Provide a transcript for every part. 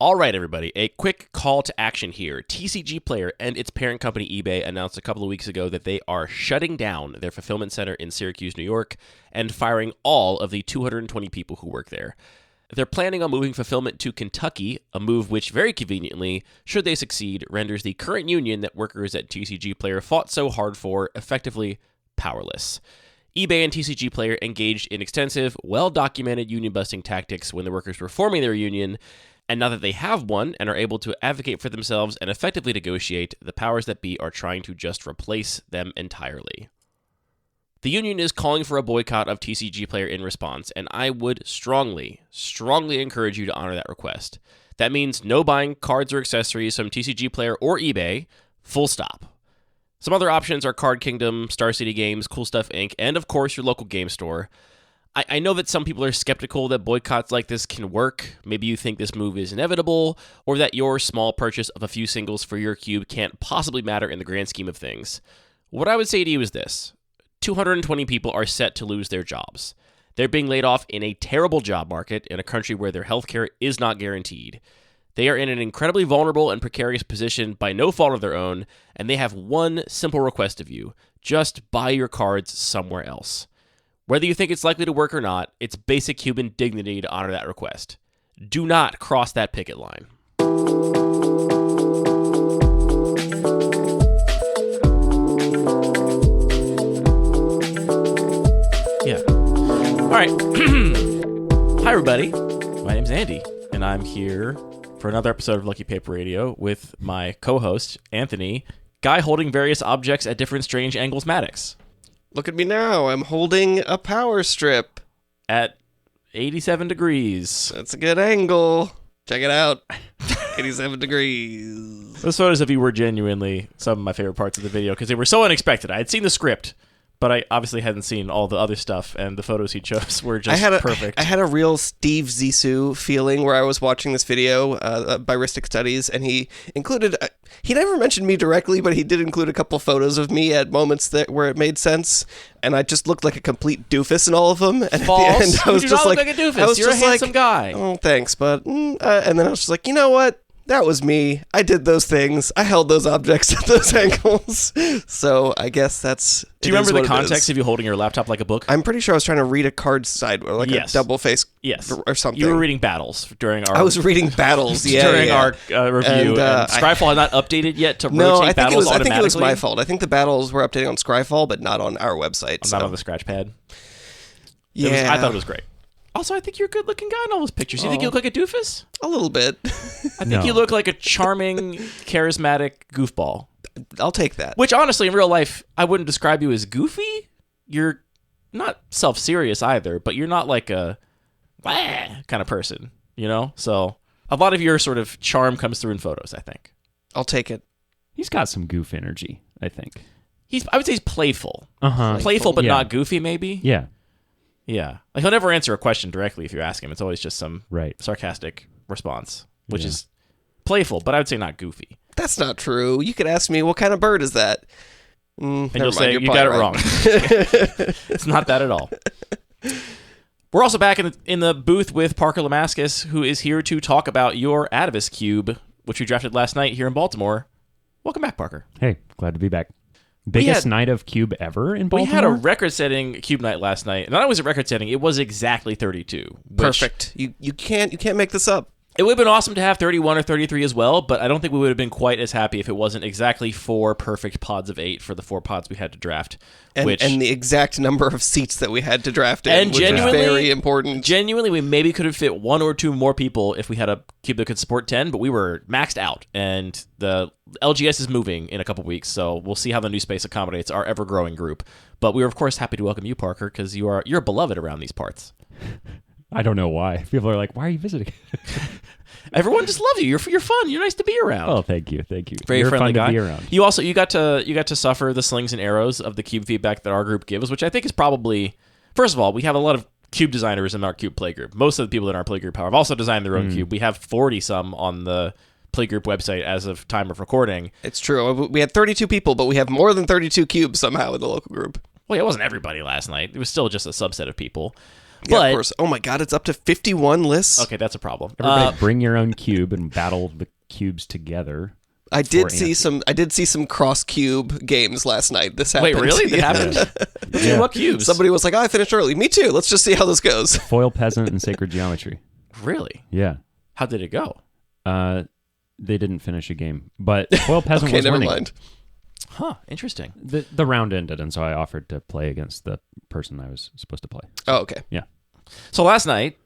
All right, everybody, a quick call to action here. TCG Player and its parent company eBay announced a couple of weeks ago that they are shutting down their fulfillment center in Syracuse, New York, and firing all of the 220 people who work there. They're planning on moving fulfillment to Kentucky, a move which, very conveniently, should they succeed, renders the current union that workers at TCG Player fought so hard for effectively powerless. eBay and TCG Player engaged in extensive, well-documented union-busting tactics when the workers were forming their union, and now that they have one and are able to advocate for themselves and effectively negotiate, the powers that be are trying to just replace them entirely. The union is calling for a boycott of TCG Player in response, and I would strongly encourage you to honor that request. That means no buying cards or accessories from TCG Player or eBay, full stop. Some other options are Card Kingdom, Star City Games, Cool Stuff Inc., and of course your local game store. I know that some people are skeptical that boycotts like this can work. Maybe you think this move is inevitable, or that your small purchase of a few singles for your cube can't possibly matter in the grand scheme of things. What I would say to you is this. 220 people are set to lose their jobs. They're being laid off in a terrible job market in a country where their healthcare is not guaranteed. They are in an incredibly vulnerable and precarious position by no fault of their own, and they have one simple request of you. Just buy your cards somewhere else. Whether you think it's likely to work or not, it's basic human dignity to honor that request. Do not cross that picket line. Yeah. All right. Hi, everybody. My name's Andy, and I'm here for another episode of Lucky Paper Radio with my co-host, Anthony, guy holding various objects at different strange angles Maddox. Look at me now. I'm holding a power strip. At 87 degrees. That's a good angle. Check it out. 87 degrees. Those photos of you were genuinely some of my favorite parts of the video because they were so unexpected. I had seen the script, but I obviously hadn't seen all the other stuff, and the photos he chose were just perfect. I had a real Steve Zissou feeling where I was watching this video by Ristic Studies, and he included... he never mentioned me directly, but he did include a couple photos of me at moments where it made sense, and I just looked like a complete doofus in all of them. And False. At the end, I was you just do not like, look like a doofus. You're a handsome guy. Oh, thanks, but... and then I was just like, you know what? That was me. I did those things. I held those objects at those angles. So I guess that's... Do you remember the context of you holding your laptop like a book? I'm pretty sure I was trying to read a card side, or like a double face or something. You were reading Battles during our... I was reading Battles, during our review. And Scryfall had not updated yet to rotate Battles automatically? I think it was my fault. I think the Battles were updating on Scryfall, but not on our website. Not on the scratch pad? Yeah. I thought it was great. Also, I think you're a good-looking guy in all those pictures. You think you look like a doofus? A little bit. I think you look like a charming, charismatic goofball. I'll take that. Which, honestly, in real life, I wouldn't describe you as goofy. You're not self-serious either, but you're not like a kind of person, you know? So, a lot of your sort of charm comes through in photos, I think. I'll take it. He's got some goof energy, I think. I would say he's playful. Uh-huh. Playful, but not goofy, maybe? Yeah. Yeah. Like, he'll never answer a question directly if you ask him. It's always just some sarcastic response, which is playful, but I would say not goofy. That's not true. You could ask me, what kind of bird is that? And you'll say, you got it wrong. It's not that at all. We're also back in the booth with Parker LaMascus, who is here to talk about your Atavus Cube, which we drafted last night here in Baltimore. Welcome back, Parker. Hey, glad to be back. Biggest night of Cube ever in Baltimore? We had a record-setting Cube night last night. Not only was it record-setting, it was exactly 32. Perfect. You can't make this up. It would have been awesome to have 31 or 33 as well, but I don't think we would have been quite as happy if it wasn't exactly 4 perfect pods of 8 for the 4 pods we had to draft. And the exact number of seats that we had to draft in, which is very important. Genuinely, we maybe could have fit 1 or 2 more people if we had a cube that could support 10, but we were maxed out, and the LGS is moving in a couple weeks, so we'll see how the new space accommodates our ever-growing group. But we were, of course, happy to welcome you, Parker, because you're beloved around these parts. I don't know why. People are like, why are you visiting? Everyone just loves you. You're fun. You're nice to be around. Oh, thank you. Very friendly fun guy. To be around. You got to suffer the slings and arrows of the cube feedback that our group gives, which I think is probably, first of all, we have a lot of cube designers in our cube playgroup. Most of the people in our playgroup have also designed their own cube. We have 40 some on the playgroup website as of time of recording. It's true. We had 32 people, but we have more than 32 cubes somehow in the local group. Well, it wasn't everybody last night. It was still just a subset of people. Yeah, But of course. Oh my god, it's up to 51 lists. okay, that's a problem. Everybody bring your own cube and battle the cubes together. I did see some cross cube games last night. This happened. Wait, really? That happened? Yeah. What cubes? Somebody was like, "Oh, I finished early." Me too. Let's just see how this goes. Foil Peasant and Sacred Geometry. Really? Yeah. How did it go? They didn't finish a game, but Foil Peasant Okay, was never winning. mind. Huh, interesting. The round ended, and so I offered to play against the person I was supposed to play. Oh, okay. Yeah. So last night,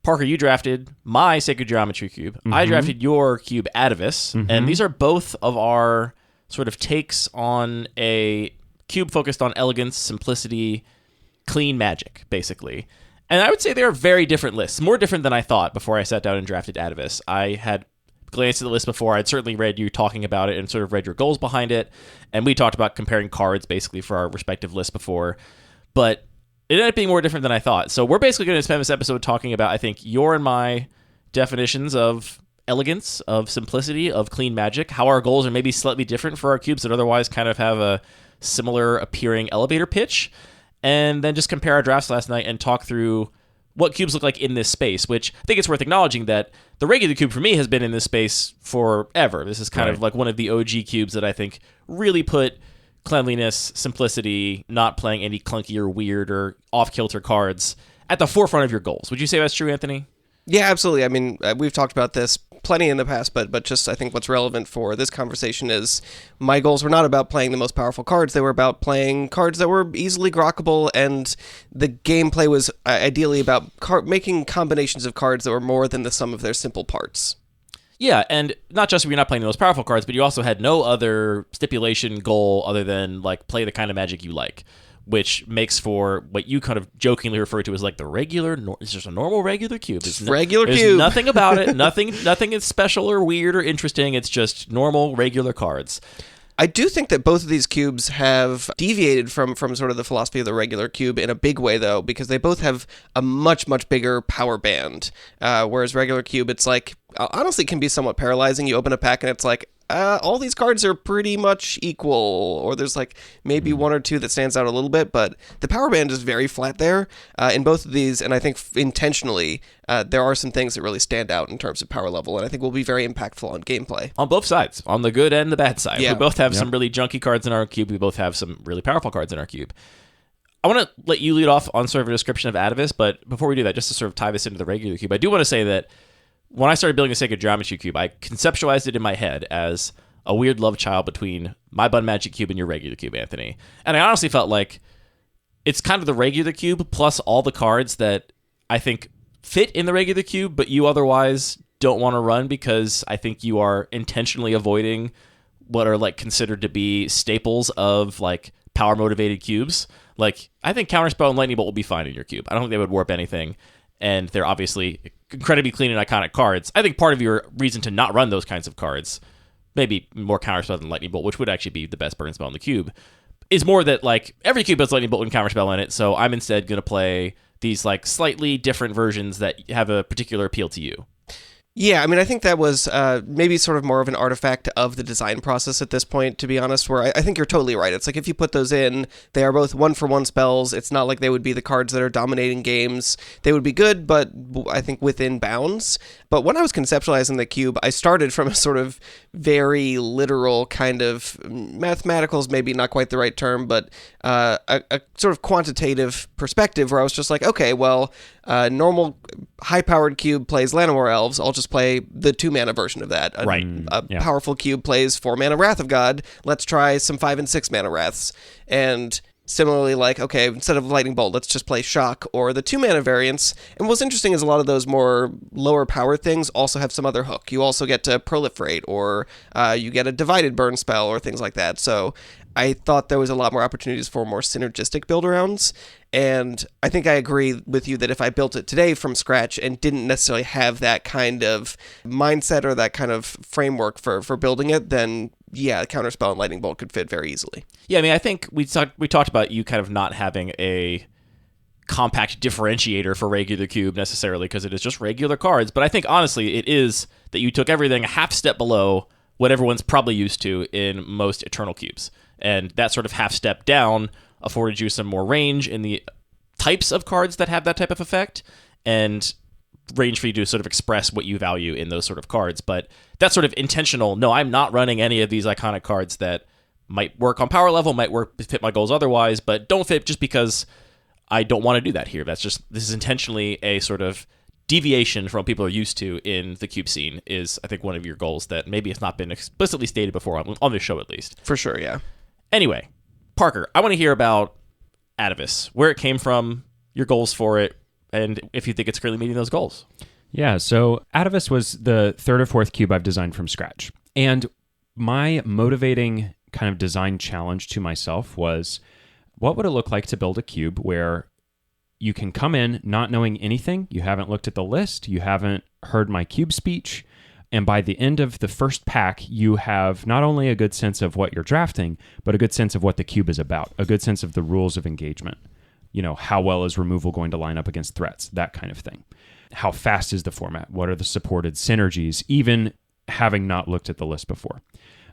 Parker, you drafted my Sacred Geometry cube. I drafted your cube, Atavus, and these are both of our sort of takes on a cube focused on elegance, simplicity, clean magic, basically. And I would say they're very different lists, more different than I thought before I sat down and drafted Atavus. I had glanced at the list before. I'd certainly read you talking about it and sort of read your goals behind it. And we talked about comparing cards basically for our respective lists before. But it ended up being more different than I thought. So we're basically going to spend this episode talking about, I think, your and my definitions of elegance, of simplicity, of clean magic, how our goals are maybe slightly different for our cubes that otherwise kind of have a similar appearing elevator pitch. And then just compare our drafts last night and talk through what cubes look like in this space, which I think it's worth acknowledging that the regular cube for me has been in this space forever. This is kind of like one of the OG cubes that I think really put cleanliness, simplicity, not playing any clunky or weird or off-kilter cards at the forefront of your goals. Would you say that's true, Anthony? Yeah, absolutely. I mean, we've talked about this plenty in the past, but just I think what's relevant for this conversation is my goals were not about playing the most powerful cards. They were about playing cards that were easily grokkable, and the gameplay was ideally about making combinations of cards that were more than the sum of their simple parts. Yeah, and not just you're not playing the most powerful cards, but you also had no other stipulation goal other than like play the kind of magic you like, which makes for what you kind of jokingly refer to as like the regular. It's just a normal regular cube. It's regular there's cube. Nothing about it. Nothing is special or weird or interesting. It's just normal regular cards. I do think that both of these cubes have deviated from sort of the philosophy of the regular cube in a big way, though, because they both have a much, much bigger power band. Whereas regular cube, it's like, honestly, can be somewhat paralyzing. You open a pack and it's like, all these cards are pretty much equal, or there's like maybe one or two that stands out a little bit, but the power band is very flat there in both of these, and I think intentionally there are some things that really stand out in terms of power level, and I think will be very impactful on gameplay. On both sides, on the good and the bad side. Yeah. We both have some really junky cards in our cube. We both have some really powerful cards in our cube. I want to let you lead off on sort of a description of Atavus, but before we do that, just to sort of tie this into the regular cube, I do want to say that when I started building a Sacred Geometry cube, I conceptualized it in my head as a weird love child between my Bun Magic cube and your regular cube, Anthony. And I honestly felt like it's kind of the regular cube plus all the cards that I think fit in the regular cube, but you otherwise don't want to run because I think you are intentionally avoiding what are like considered to be staples of like power motivated cubes. Like I think Counterspell and Lightning Bolt will be fine in your cube. I don't think they would warp anything. And they're obviously incredibly clean and iconic cards. I think part of your reason to not run those kinds of cards, maybe more Counterspell than Lightning Bolt, which would actually be the best burn spell in the cube, is more that like every cube has Lightning Bolt and Counterspell in it, so I'm instead going to play these like slightly different versions that have a particular appeal to you. Yeah, I mean, I think that was maybe sort of more of an artifact of the design process at this point, to be honest, where I think you're totally right. It's like if you put those in, they are both one-for-one spells. It's not like they would be the cards that are dominating games. They would be good, but I think within bounds. But when I was conceptualizing the cube, I started from a sort of very literal kind of, mathematical is maybe not quite the right term, but a sort of quantitative perspective where I was just like, okay, well, normal high-powered cube plays Llanowar Elves. I'll just play the 2-mana version of that. A powerful cube plays 4-mana Wrath of God. Let's try some 5 and 6-mana Wraths. And similarly, like, okay, instead of Lightning Bolt, let's just play Shock or the 2-mana variants. And what's interesting is a lot of those more lower power things also have some other hook. You also get to proliferate, or you get a divided burn spell or things like that. So I thought there was a lot more opportunities for more synergistic build-arounds. And I think I agree with you that if I built it today from scratch and didn't necessarily have that kind of mindset or that kind of framework for building it, then yeah, Counterspell and Lightning Bolt could fit very easily. Yeah, I mean, I think we talked about you kind of not having a compact differentiator for regular cube necessarily because it is just regular cards. But I think honestly it is that you took everything a half step below what everyone's probably used to in most Eternal cubes. And that sort of half step down afforded you some more range in the types of cards that have that type of effect, and range for you to sort of express what you value in those sort of cards. But that's sort of intentional. No, I'm not running any of these iconic cards that might work on power level, might work fit my goals otherwise, but don't fit just because I don't want to do that here. This is intentionally a sort of deviation from what people are used to in the Cube scene, is I think one of your goals that maybe has not been explicitly stated before on this show, at least. For sure, yeah. Anyway, Parker, I want to hear about Atavus, where it came from, your goals for it, and if you think it's currently meeting those goals. Yeah, so Atavus was the third or fourth cube I've designed from scratch. And my motivating kind of design challenge to myself was, what would it look like to build a cube where you can come in not knowing anything, you haven't looked at the list, you haven't heard my cube speech, and by the end of the first pack, you have not only a good sense of what you're drafting, but a good sense of what the cube is about, a good sense of the rules of engagement. You know, how well is removal going to line up against threats, that kind of thing. How fast is the format? What are the supported synergies, even having not looked at the list before?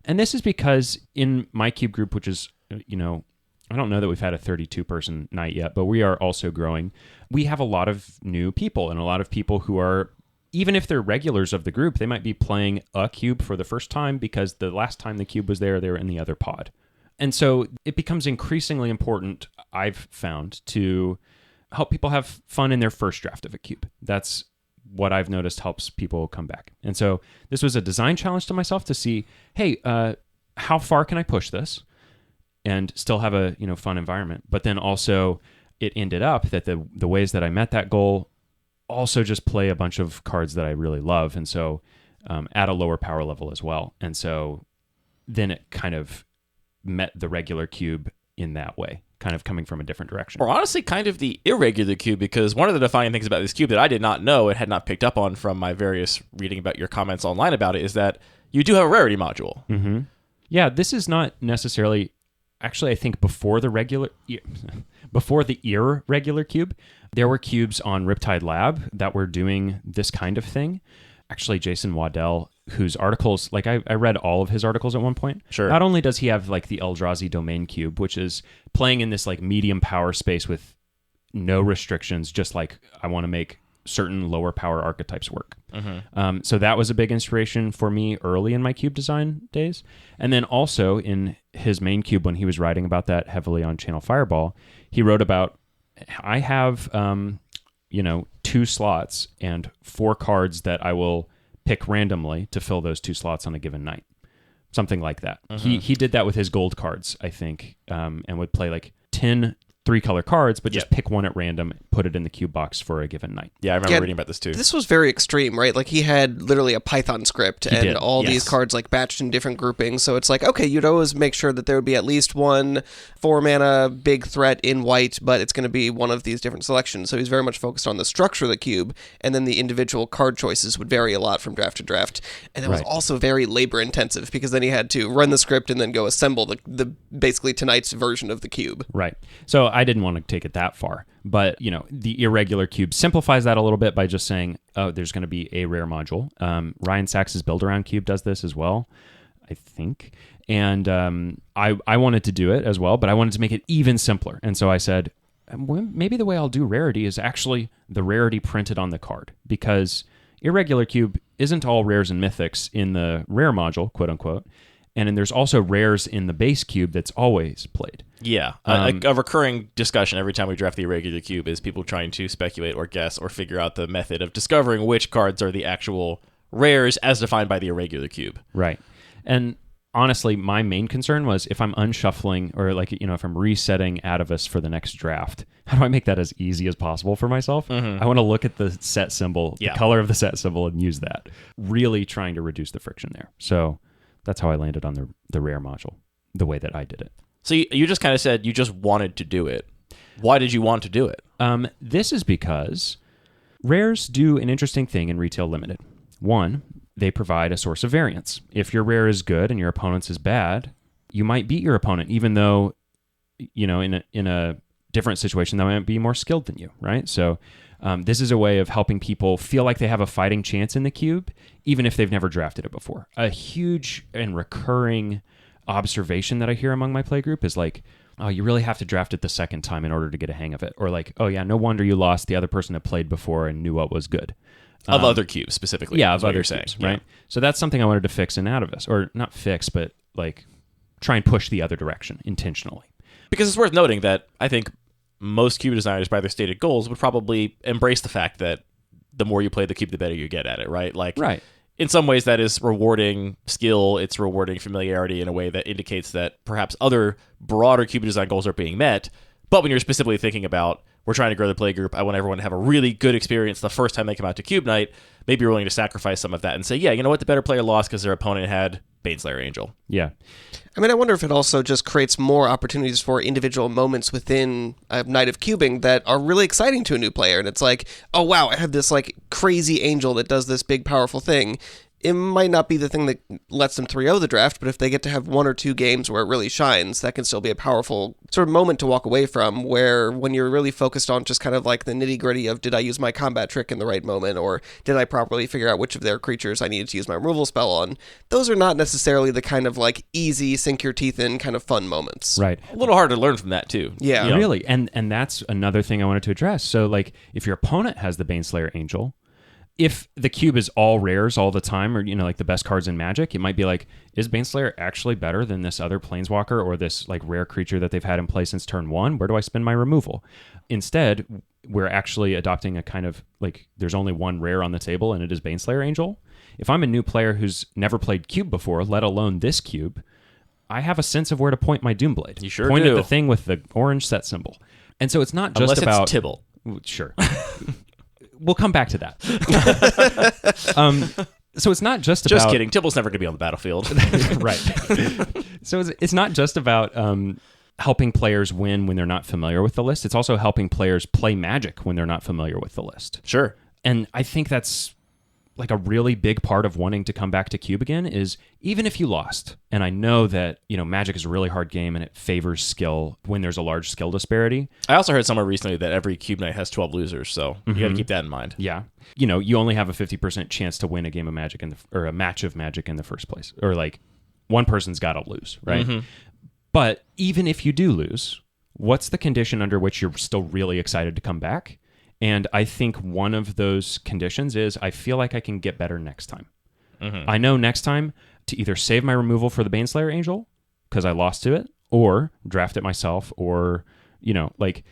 And this is because in my cube group, which is, you know, I don't know that we've had a 32-person night yet, but we are also growing. We have a lot of new people and a lot of people who are, even if they're regulars of the group, they might be playing a cube for the first time because the last time the cube was there, they were in the other pod. And so it becomes increasingly important, I've found, to help people have fun in their first draft of a cube. That's what I've noticed helps people come back. And so this was a design challenge to myself to see, hey, how far can I push this and still have a fun environment? But then also it ended up that the ways that I met that goal also just play a bunch of cards that I really love. And so at a lower power level as well. And so then it kind of met the regular cube in that way, kind of coming from a different direction. Or honestly, kind of the irregular cube, because one of the defining things about this cube that I did not know and had not picked up on from my various reading about your comments online about it is that you do have a rarity module. Mm-hmm. Yeah, this is not necessarily... Actually, I think before the irregular cube, there were cubes on Riptide Lab that were doing this kind of thing. Actually, Jason Waddell, whose articles, like I read all of his articles at one point. Sure. Not only does he have like the Eldrazi domain cube, which is playing in this like medium power space with no restrictions, just like I want to make certain lower power archetypes work. Mm-hmm. So that was a big inspiration for me early in my cube design days. And then also in his main cube, when he was writing about that heavily on Channel Fireball, he wrote about, I have, 2 slots and 4 cards that I will pick randomly to fill those 2 slots on a given night. Something like that. Mm-hmm. He did that with his gold cards, I think, and would play like 10 3-color cards, but just pick one at random, put it in the cube box for a given night. Yeah, I remember reading about this too. This was very extreme, right? Like he had literally a Python script and all these cards like batched in different groupings. So it's like, okay, you'd always make sure that there would be at least one 4-mana big threat in white, but it's going to be one of these different selections. So he's very much focused on the structure of the cube, and then the individual card choices would vary a lot from draft to draft. And it was also very labor intensive because then he had to run the script and then go assemble the basically tonight's version of the cube. Right. So I didn't want to take it that far, but the irregular cube simplifies that a little bit by just saying, oh, there's going to be a rare module. Ryan Sachs's build around cube does this as well, I think. And I wanted to do it as well, but I wanted to make it even simpler. And so I said, maybe the way I'll do rarity is actually the rarity printed on the card, because irregular cube isn't all rares and mythics in the rare module, quote unquote. And then there's also rares in the base cube that's always played. Yeah. A recurring discussion every time we draft the irregular cube is people trying to speculate or guess or figure out the method of discovering which cards are the actual rares as defined by the irregular cube. Right. And honestly, my main concern was if I'm unshuffling or if I'm resetting Atavus for the next draft, how do I make that as easy as possible for myself? Mm-hmm. I want to look at the set symbol, the color of the set symbol, and use that. Really trying to reduce the friction there. So that's how I landed on the rare module, the way that I did it. So you just kind of said you just wanted to do it. Why did you want to do it? This is because rares do an interesting thing in Retail Limited. One, they provide a source of variance. If your rare is good and your opponent's is bad, you might beat your opponent, even though, in a different situation, they might be more skilled than you, right? So this is a way of helping people feel like they have a fighting chance in the cube, even if they've never drafted it before. A huge and recurring observation that I hear among my play group is like, oh, you really have to draft it the second time in order to get a hang of it. Or like, oh yeah, no wonder you lost. The other person had played before and knew what was good. Of other cubes specifically. Yeah, of other cubes, saying, right? Yeah. So that's something I wanted to fix in Atavus. Or not fix, but like try and push the other direction intentionally. Because it's worth noting that I think most cube designers, by their stated goals, would probably embrace the fact that the more you play the cube, the better you get at it, right? Like, right. In some ways, that is rewarding skill. It's rewarding familiarity in a way that indicates that perhaps other broader cube design goals are being met. But when you're specifically thinking about, we're trying to grow the play group, I want everyone to have a really good experience the first time they come out to Cube Night, maybe you're willing to sacrifice some of that and say, yeah, you know what, the better player lost because their opponent had Baneslayer Angel. Yeah. I mean, I wonder if it also just creates more opportunities for individual moments within a night of cubing that are really exciting to a new player. And it's like, oh, wow, I have this like crazy angel that does this big, powerful thing. It might not be the thing that lets them 3-0 the draft, but if they get to have 1 or 2 games where it really shines, that can still be a powerful sort of moment to walk away from, where when you're really focused on just kind of like the nitty-gritty of, did I use my combat trick in the right moment, or did I properly figure out which of their creatures I needed to use my removal spell on, those are not necessarily the kind of like easy, sink your teeth in kind of fun moments. Right. A little hard to learn from that, too. Yeah. You know? Really. And that's another thing I wanted to address. So like if your opponent has the Baneslayer Angel, if the cube is all rares all the time, or, you know, like the best cards in Magic, it might be like, is Baneslayer actually better than this other Planeswalker or this like rare creature that they've had in play since turn 1? Where do I spend my removal? Instead, we're actually adopting a kind of like, there's only one rare on the table and it is Baneslayer Angel. If I'm a new player who's never played cube before, let alone this cube, I have a sense of where to point my Doomblade. You sure point do. at the thing with the orange set symbol. And so it's not just Unless about... it's Tibble. Sure. We'll come back to that. So it's not just about... Just kidding. Tibble's never going to be on the battlefield. Right. So it's not just about helping players win when they're not familiar with the list. It's also helping players play Magic when they're not familiar with the list. Sure. And I think that's like a really big part of wanting to come back to Cube again is even if you lost, and I know that, you know, Magic is a really hard game and it favors skill when there's a large skill disparity. I also heard somewhere recently that every Cube Night has 12 losers, so you got to keep that in mind. Yeah. You know, you only have a 50% chance to win a game of Magic or a match of Magic in the first place. Or like one person's got to lose, right? Mm-hmm. But even if you do lose, what's the condition under which you're still really excited to come back? And I think one of those conditions is I feel like I can get better next time. Mm-hmm. I know next time to either save my removal for the Baneslayer Angel because I lost to it, or draft it myself, or, you know, like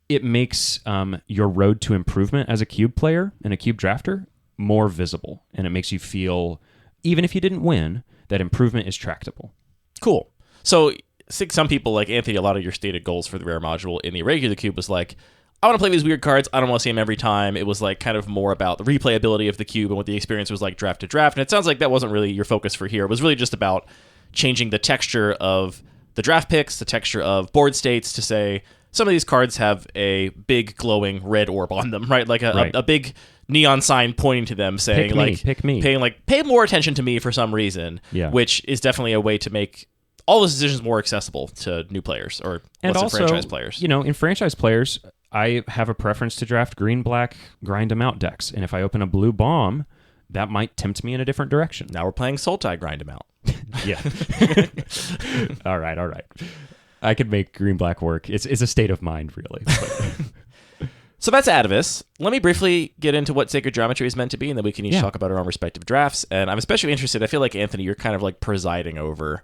it makes your road to improvement as a cube player and a cube drafter more visible. And it makes you feel, even if you didn't win, that improvement is tractable. Cool. So I think some people, like Anthony, a lot of your stated goals for the rare module in the regular cube was like, I want to play these weird cards. I don't want to see them every time. It was like kind of more about the replayability of the cube and what the experience was like draft to draft. And it sounds like that wasn't really your focus for here. It was really just about changing the texture of the draft picks, the texture of board states to say some of these cards have a big glowing red orb on them, right? Like a big neon sign pointing to them saying pick me. Pay more attention to me for some reason, which is definitely a way to make all those decisions more accessible to new players or franchise players. You know, in franchise players, I have a preference to draft green-black grind them out decks, and if I open a blue bomb, that might tempt me in a different direction. Now we're playing Sultai grind them out. Yeah. All right. I could make green-black work. It's a state of mind, really. So that's Atavus. Let me briefly get into what Sacred Geometry is meant to be, and then we can each talk about our own respective drafts. And I'm especially interested. I feel like, Anthony, you're kind of like presiding over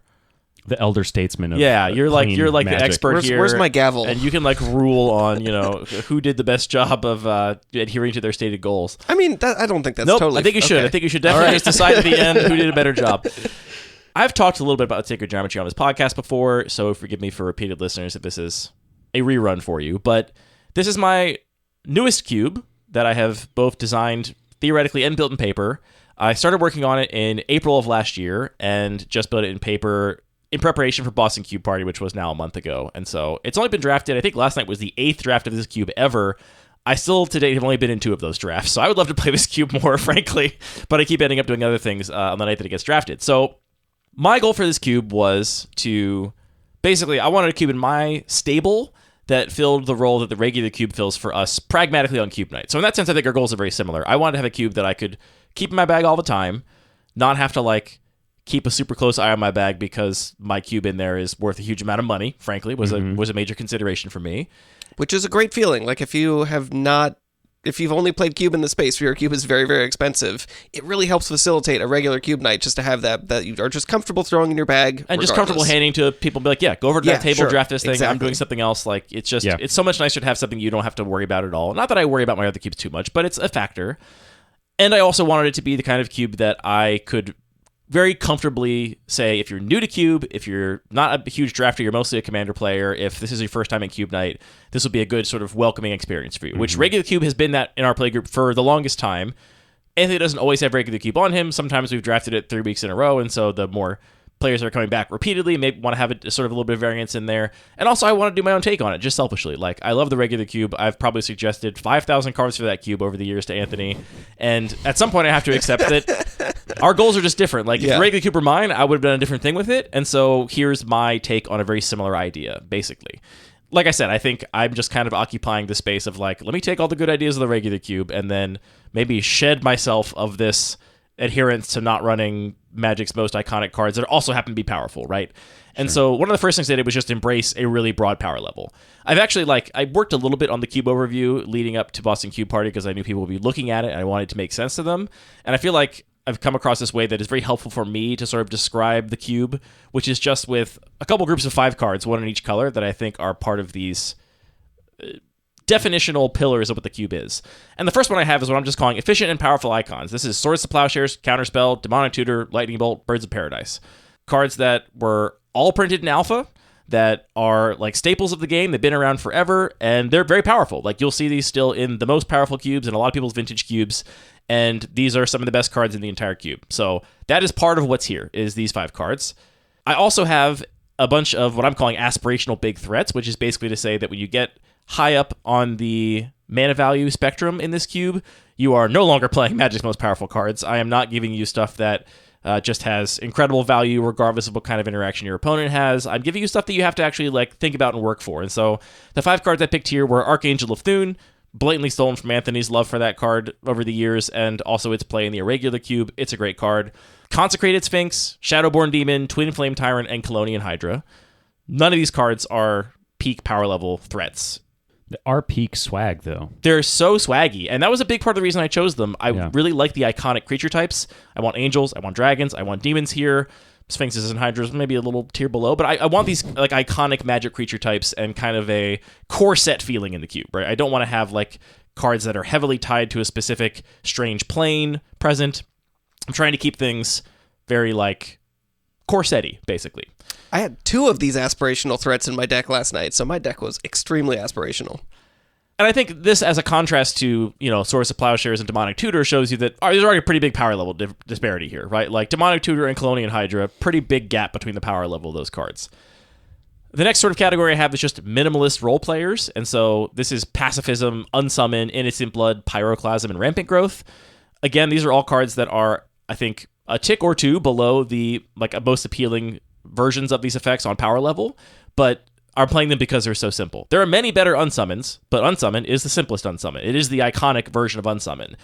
the elder statesman of you're like Magic. the expert here. Where's my gavel? And you can like rule on, you know, who did the best job of adhering to their stated goals. I mean, I don't think that's nope, totally... I think you should. Okay. I think you should definitely just decide at the end who did a better job. I've talked a little bit about Sacred Geometry on this podcast before, so forgive me for repeated listeners if this is a rerun for you. But this is my newest cube that I have both designed theoretically and built in paper. I started working on it in April of last year and just built it in paper in preparation for Boston Cube Party, which was now a month ago. And so it's only been drafted. I think last night was the 8th draft of this cube ever. I still to date have only been in 2 of those drafts. So I would love to play this cube more, frankly, but I keep ending up doing other things on the night that it gets drafted. So my goal for this cube was to basically, I wanted a cube in my stable that filled the role that the regular cube fills for us pragmatically on Cube Night. So in that sense, I think our goals are very similar. I wanted to have a cube that I could keep in my bag all the time, not have to like keep a super close eye on my bag because my cube in there is worth a huge amount of money, frankly, was a major consideration for me. Which is a great feeling. Like, if you've only played Cube in the space where your cube is very, very expensive, it really helps facilitate a regular Cube night just to have that you are just comfortable throwing in your bag. And just comfortable handing to people, be like, yeah, go over to that table, sure. draft this thing, Exactly. I'm doing something else. Like, it's just, it's so much nicer to have something you don't have to worry about at all. Not that I worry about my other cubes too much, but it's a factor. And I also wanted it to be the kind of cube that I could very comfortably say, if you're new to Cube, if you're not a huge drafter, you're mostly a Commander player, if this is your first time at Cube Night, this will be a good sort of welcoming experience for you, which regular Cube has been that in our playgroup for the longest time. Anthony doesn't always have regular Cube on him. Sometimes we've drafted it 3 weeks in a row, and so the more players that are coming back repeatedly maybe want to have a sort of a little bit of variance in there. And also, I want to do my own take on it, just selfishly. Like, I love the regular Cube. I've probably suggested 5,000 cards for that cube over the years to Anthony, and at some point I have to accept that our goals are just different. Like, if the regular Cube were mine, I would have done a different thing with it, and so here's my take on a very similar idea, basically. Like I said, I think I'm just kind of occupying the space of, like, let me take all the good ideas of the regular Cube and then maybe shed myself of this adherence to not running Magic's most iconic cards that also happen to be powerful, right? And so one of the first things I did was just embrace a really broad power level. I've actually, I worked a little bit on the Cube overview leading up to Boston Cube Party because I knew people would be looking at it and I wanted to make sense to them. And I feel like I've come across this way that is very helpful for me to sort of describe the cube, which is just with a couple groups of 5 cards, one in each color, that I think are part of these definitional pillars of what the cube is. And the first one I have is what I'm just calling efficient and powerful icons. This is Swords to Plowshares, Counterspell, Demonic Tutor, Lightning Bolt, Birds of Paradise. Cards that were all printed in alpha, that are like staples of the game. They've been around forever, and they're very powerful. Like, you'll see these still in the most powerful cubes and a lot of people's vintage cubes, and these are some of the best cards in the entire cube. So that is part of what's here, is these 5 cards. I also have a bunch of what I'm calling aspirational big threats, which is basically to say that when you get high up on the mana value spectrum in this cube, you are no longer playing Magic's most powerful cards. I am not giving you stuff that just has incredible value regardless of what kind of interaction your opponent has. I'm giving you stuff that you have to actually think about and work for. And so the 5 cards I picked here were Archangel of Thune, blatantly stolen from Anthony's love for that card over the years, and also its play in the irregular cube. It's a great card. Consecrated Sphinx, Shadowborn Demon, Twin Flame Tyrant, and Colonian Hydra. None of these cards are peak power level threats. Our peak swag, though. They're so swaggy, and that was a big part of the reason I chose them. I really like the iconic creature types. I want angels, I want dragons, I want demons here. Sphinxes and Hydras maybe a little tier below, but I want these iconic Magic creature types and kind of a core set feeling in the cube, right? I don't want to have cards that are heavily tied to a specific strange plane present. I'm trying to keep things very core set-y, basically. I had 2 of these aspirational threats in my deck last night, so my deck was extremely aspirational. And I think this, as a contrast to, Swords to Plowshares and Demonic Tutor, shows you that there's already a pretty big power level disparity here, right? Like, Demonic Tutor and Colonian Hydra, pretty big gap between the power level of those cards. The next sort of category I have is just minimalist role players, and so this is Pacifism, Unsummon, Innocent Blood, Pyroclasm, and Rampant Growth. Again, these are all cards that are, I think, a tick or 2 below the most appealing versions of these effects on power level, but are playing them because they're so simple. There are many better Unsummons, but Unsummon is the simplest Unsummon. It is the iconic version of Unsummon.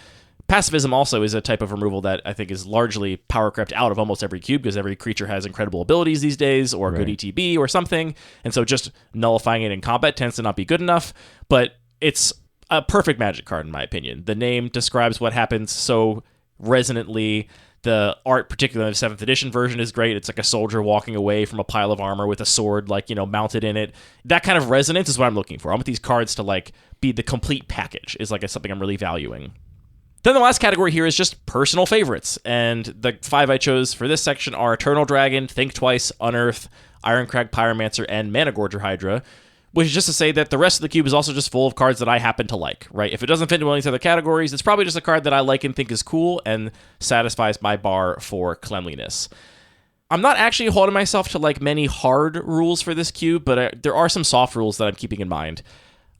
Pacifism also is a type of removal that I think is largely power crept out of almost every cube because every creature has incredible abilities these days, or good ETB or something, and so just nullifying it in combat tends to not be good enough, but it's a perfect Magic card in my opinion. The name describes what happens so resonantly. The art, particularly in the 7th edition version, is great. It's like a soldier walking away from a pile of armor with a sword, mounted in it. That kind of resonance is what I'm looking for. I want these cards to, be the complete package, is, something I'm really valuing. Then the last category here is just personal favorites, and the 5 I chose for this section are Eternal Dragon, Think Twice, Unearth, Ironcrag Pyromancer, and Managorger Hydra, which is just to say that the rest of the cube is also just full of cards that I happen to like, right? If it doesn't fit into one of these other categories, it's probably just a card that I like and think is cool and satisfies my bar for cleanliness. I'm not actually holding myself to many hard rules for this cube, but there are some soft rules that I'm keeping in mind.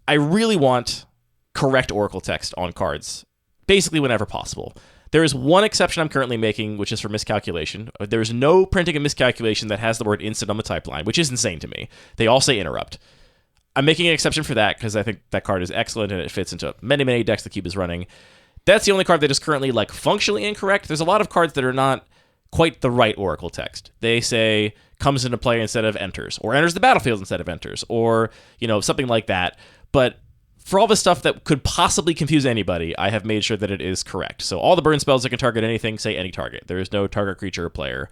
I really want correct Oracle text on cards, basically whenever possible. There is one exception I'm currently making, which is for miscalculation. There's no printing of miscalculation that has the word instant on the type line, which is insane to me. They all say interrupt. I'm making an exception for that because I think that card is excellent and it fits into many, many decks the cube is running. That's the only card that is currently functionally incorrect. There's a lot of cards that are not quite the right Oracle text. They say comes into play instead of enters, or enters the battlefield instead of enters, or something like that. But for all the stuff that could possibly confuse anybody, I have made sure that it is correct. So all the burn spells that can target anything say any target. There is no target creature or player.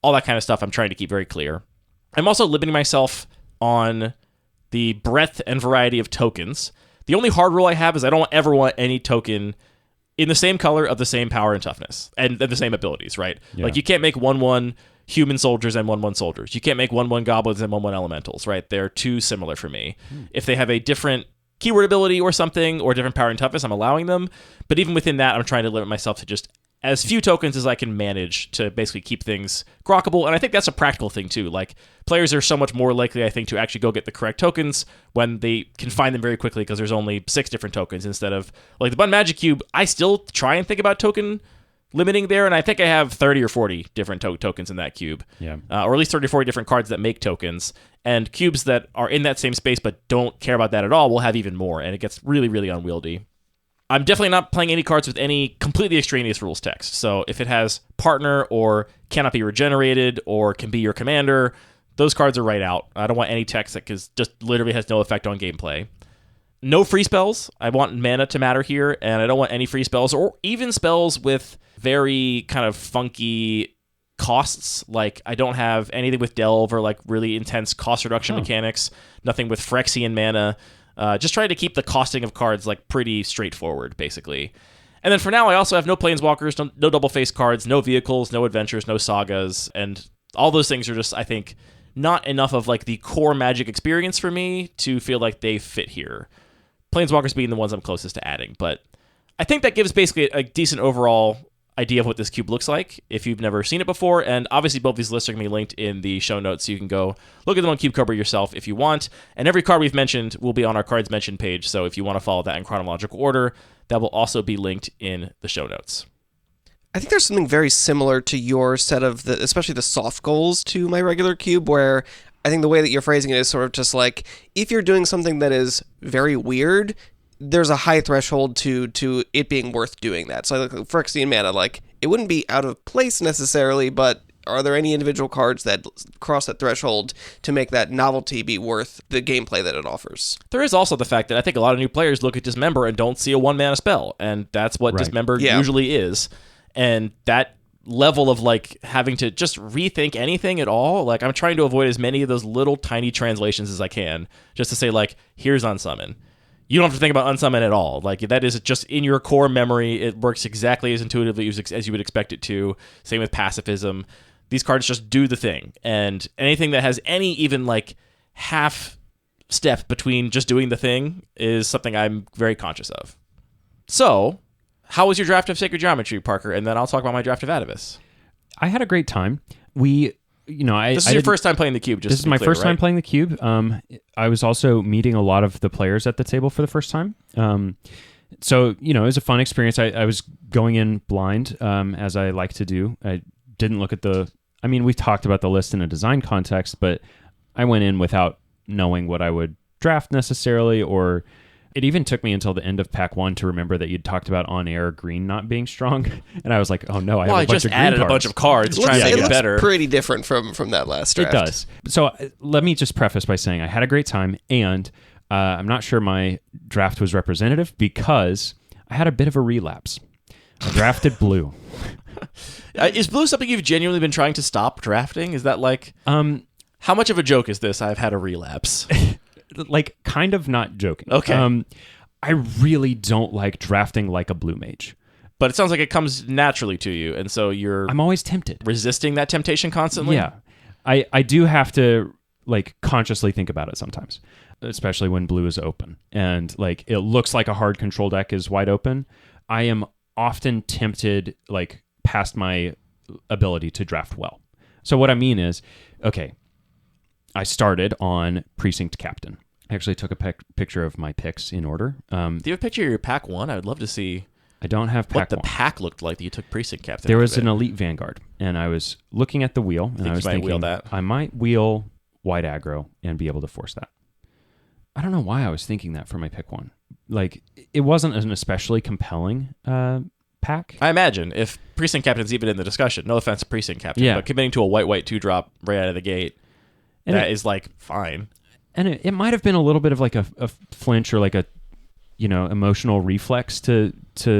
All that kind of stuff I'm trying to keep very clear. I'm also limiting myself on the breadth and variety of tokens. The only hard rule I have is I don't ever want any token in the same color of the same power and toughness and the same abilities, right? Yeah. Like you can't make 1/1 human soldiers and 1/1 soldiers. You can't make 1/1 goblins and 1/1 elementals, right? They're too similar for me. If they have a different keyword ability or something, or different power and toughness, I'm allowing them. But even within that, I'm trying to limit myself to just as few tokens as I can manage to basically keep things grokkable. And I think that's a practical thing too. Like players are so much more likely, I think, to actually go get the correct tokens when they can find them very quickly because there's only 6 different tokens instead of like the Bun Magic Cube. I still try and think about token limiting there, and I think I have 30 or 40 different tokens in that cube. Yeah. Or at least 30 or 40 different cards that make tokens. And cubes that are in that same space but don't care about that at all will have even more, and it gets really, really unwieldy. I'm definitely not playing any cards with any completely extraneous rules text. So if it has partner or cannot be regenerated or can be your commander, those cards are right out. I don't want any text that just literally has no effect on gameplay. No free spells. I want mana to matter here, and I don't want any free spells or even spells with very kind of funky costs. Like I don't have anything with Delve or like really intense cost reduction mechanics. Nothing with Phyrexian mana. Just trying to keep the costing of cards like pretty straightforward, basically. And then for now, I also have no planeswalkers, no double-face cards, no vehicles, no adventures, no sagas, and all those things are just, I think, not enough of like the core Magic experience for me to feel like they fit here. Planeswalkers being the ones I'm closest to adding, but I think that gives basically a decent overall idea of what this cube looks like if you've never seen it before. And obviously both these lists are going to be linked in the show notes, so you can go look at them on Cube Cobra yourself if you want. And every card we've mentioned will be on our cards mentioned page, so if you want to follow that in chronological order, that will also be linked in the show notes. I think there's something very similar to your set of especially the soft goals to my regular cube, where I think the way that you're phrasing it is sort of just like, if you're doing something that is very weird, there's a high threshold to it being worth doing that. So like Phyrexian mana, like it wouldn't be out of place necessarily, but are there any individual cards that cross that threshold to make that novelty be worth the gameplay that it offers? There is also the fact that I think a lot of new players look at Dismember and don't see a 1-mana spell, and that's what Dismember usually is. And that level of like having to just rethink anything at all, like I'm trying to avoid as many of those little tiny translations as I can, just to say like, here's Unsummon. You don't have to think about Unsummon at all. Like that is just in your core memory. It works exactly as intuitively as you would expect it to. Same with Pacifism. These cards just do the thing. And anything that has any even like half step between just doing the thing is something I'm very conscious of. So, how was your draft of Sacred Geometry, Parker? And then I'll talk about my draft of Atavus. I had a great time. This is your first time playing the cube. This is my first time playing the cube. I was also meeting a lot of the players at the table for the first time. So it was a fun experience. I was going in blind, as I like to do. I didn't look at we talked about the list in a design context, but I went in without knowing what I would draft necessarily, or it even took me until the end of pack 1 to remember that you'd talked about on-air green not being strong. And I was like, oh no, I have a bunch of green cards. I just added a bunch of cards trying to make it better. It looks pretty different from that last draft. It does. So let me just preface by saying I had a great time, and I'm not sure my draft was representative because I had a bit of a relapse. I drafted blue. Is blue something you've genuinely been trying to stop drafting? Is that like... how much of a joke is this? I've had a relapse. Like, kind of not joking. Okay. I really don't like drafting like a blue mage. But it sounds like it comes naturally to you, and so I'm always tempted. Resisting that temptation constantly? Yeah. I do have to, like, consciously think about it sometimes, especially when blue is open. And, like, it looks like a hard control deck is wide open. I am often tempted, like, past my ability to draft well. So what I mean is, okay, I started on Precinct Captain. I actually took a picture of my picks in order. Do you have a picture of your pack 1? I would love to see I don't have pack what the 1. pack looked like that you took Precinct Captain. There was an Elite Vanguard, and I was looking at the wheel, and I was thinking, wheel that? I might wheel white aggro and be able to force that. I don't know why I was thinking that for my pick 1. Like, it wasn't an especially compelling pack. I imagine if Precinct Captain's even in the discussion, no offense to Precinct Captain, but committing to a white 2-drop right out of the gate, and that is like fine. And it might have been a little bit of like a flinch or like a, emotional reflex to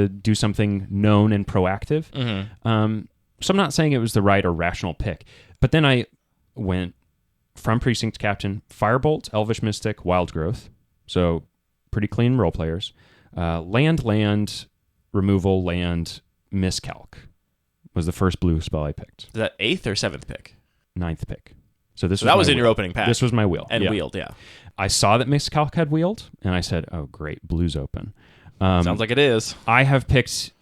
do something known and proactive. Mm-hmm. So I'm not saying it was the right or rational pick, but then I went from Precinct Captain, Firebolt, Elvish Mystic, Wild Growth. So pretty clean role players. Land, removal, land, miscalc was the first blue spell I picked. Is that 8th or 7th pick? 9th pick. So that was in your opening pack. This was my wheel. And wheeled, yeah. I saw that miscalc had wheeled, and I said, oh, great, blue's open. Sounds like it is. I have picked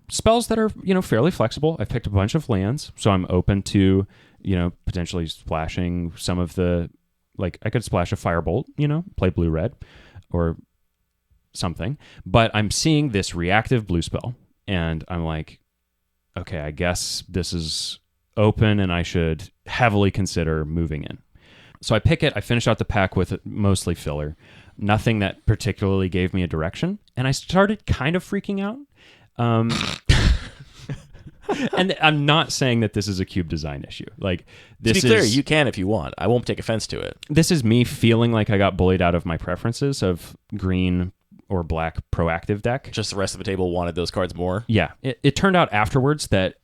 spells that are, fairly flexible. I've picked a bunch of lands, so I'm open to, potentially splashing some of the, like, I could splash a Firebolt, play blue-red, or something. But I'm seeing this reactive blue spell, and I'm like, okay, I guess this is open, and I should heavily consider moving in. So I pick it. I finish out the pack with mostly filler. Nothing that particularly gave me a direction. And I started kind of freaking out. And I'm not saying that this is a cube design issue. Like, this to be clear, you can if you want. I won't take offense to it. This is me feeling like I got bullied out of my preferences of green or black proactive deck. Just the rest of the table wanted those cards more? Yeah. It turned out afterwards that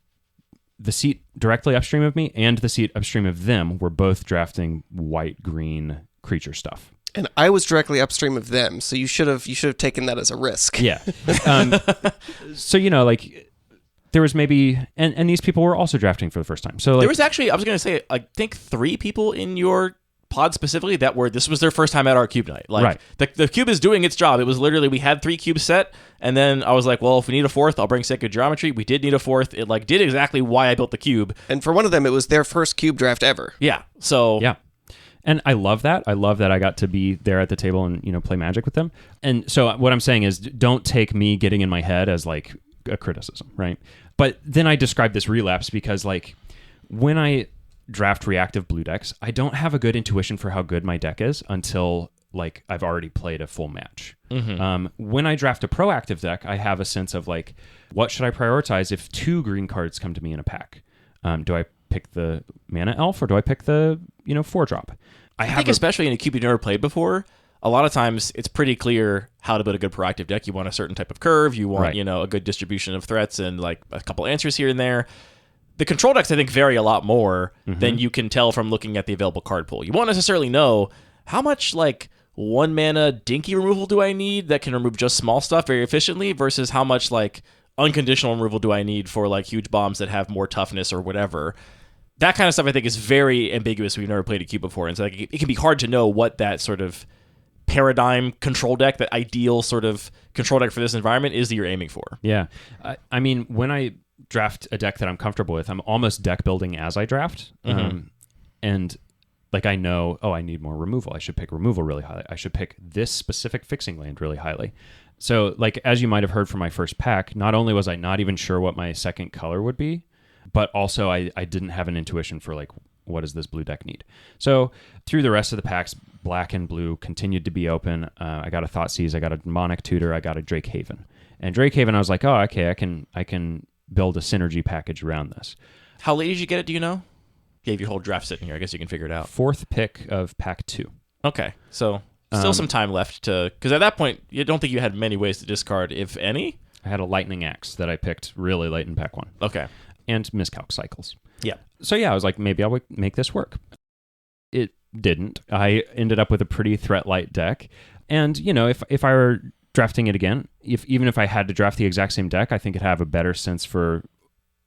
the seat directly upstream of me and the seat upstream of them were both drafting white-green creature stuff. And I was directly upstream of them, so you should have taken that as a risk. Yeah. So, like, there was maybe... And these people were also drafting for the first time. So like, there was actually, I was going to say, I think 3 people in your pod specifically that this was their first time at our cube night. Like, right. The cube is doing its job. It was literally, we had 3 cubes set, and then I was like, well, if we need a 4th, I'll bring Sacred Geometry. We did need a 4th. It like did exactly why I built the cube. And for one of them, it was their first cube draft ever. Yeah. So... Yeah. And I love that. I love that I got to be there at the table and, play Magic with them. And so what I'm saying is, don't take me getting in my head as like a criticism, right? But then I describe this relapse because, like, when I draft reactive blue decks, I don't have a good intuition for how good my deck is until, like, I've already played a full match. Mm-hmm. When I draft a proactive deck, I have a sense of, like, what should I prioritize if 2 green cards come to me in a pack? Do I pick the mana elf or do I pick the 4-drop? I think especially in a cube you've never played before, a lot of times it's pretty clear how to build a good proactive deck. You want a certain type of curve, you want a good distribution of threats and like a couple answers here and there. The control decks I think vary a lot more than you can tell from looking at the available card pool. You won't necessarily know how much like 1 mana dinky removal do I need that can remove just small stuff very efficiently versus how much like unconditional removal do I need for like huge bombs that have more toughness or whatever. That kind of stuff I think is very ambiguous. We've never played a cube before, and so like, it can be hard to know what that sort of paradigm control deck, that ideal sort of control deck for this environment is that you're aiming for. Yeah. I mean, when I draft a deck that I'm comfortable with, I'm almost deck building as I draft. And like I know, I need more removal. I should pick removal really highly. I should pick this specific fixing land really highly. So like, as you might have heard from my first pack, not only was I not even sure what my second color would be, but also I didn't have an intuition for like, what does this blue deck need? So through the rest of the packs, black and blue continued to be open. I got a Thoughtseize, I got a Demonic Tutor, I got a Drake Haven. And Drake Haven, I was like, oh, okay, I can build a synergy package around this. How late did you get it, do you know? You have your whole draft sitting here. I guess you can figure it out. 4th pick of pack 2. Okay, so still some time left to... Because at that point, you don't think you had many ways to discard, if any? I had a Lightning Axe that I picked really late in pack 1. Okay. And miscalc cycles. Yeah. So yeah, I was like, maybe I would make this work. It didn't. I ended up with a pretty threat light deck. And, if I were drafting it again, even if I had to draft the exact same deck, I think it'd have a better sense for,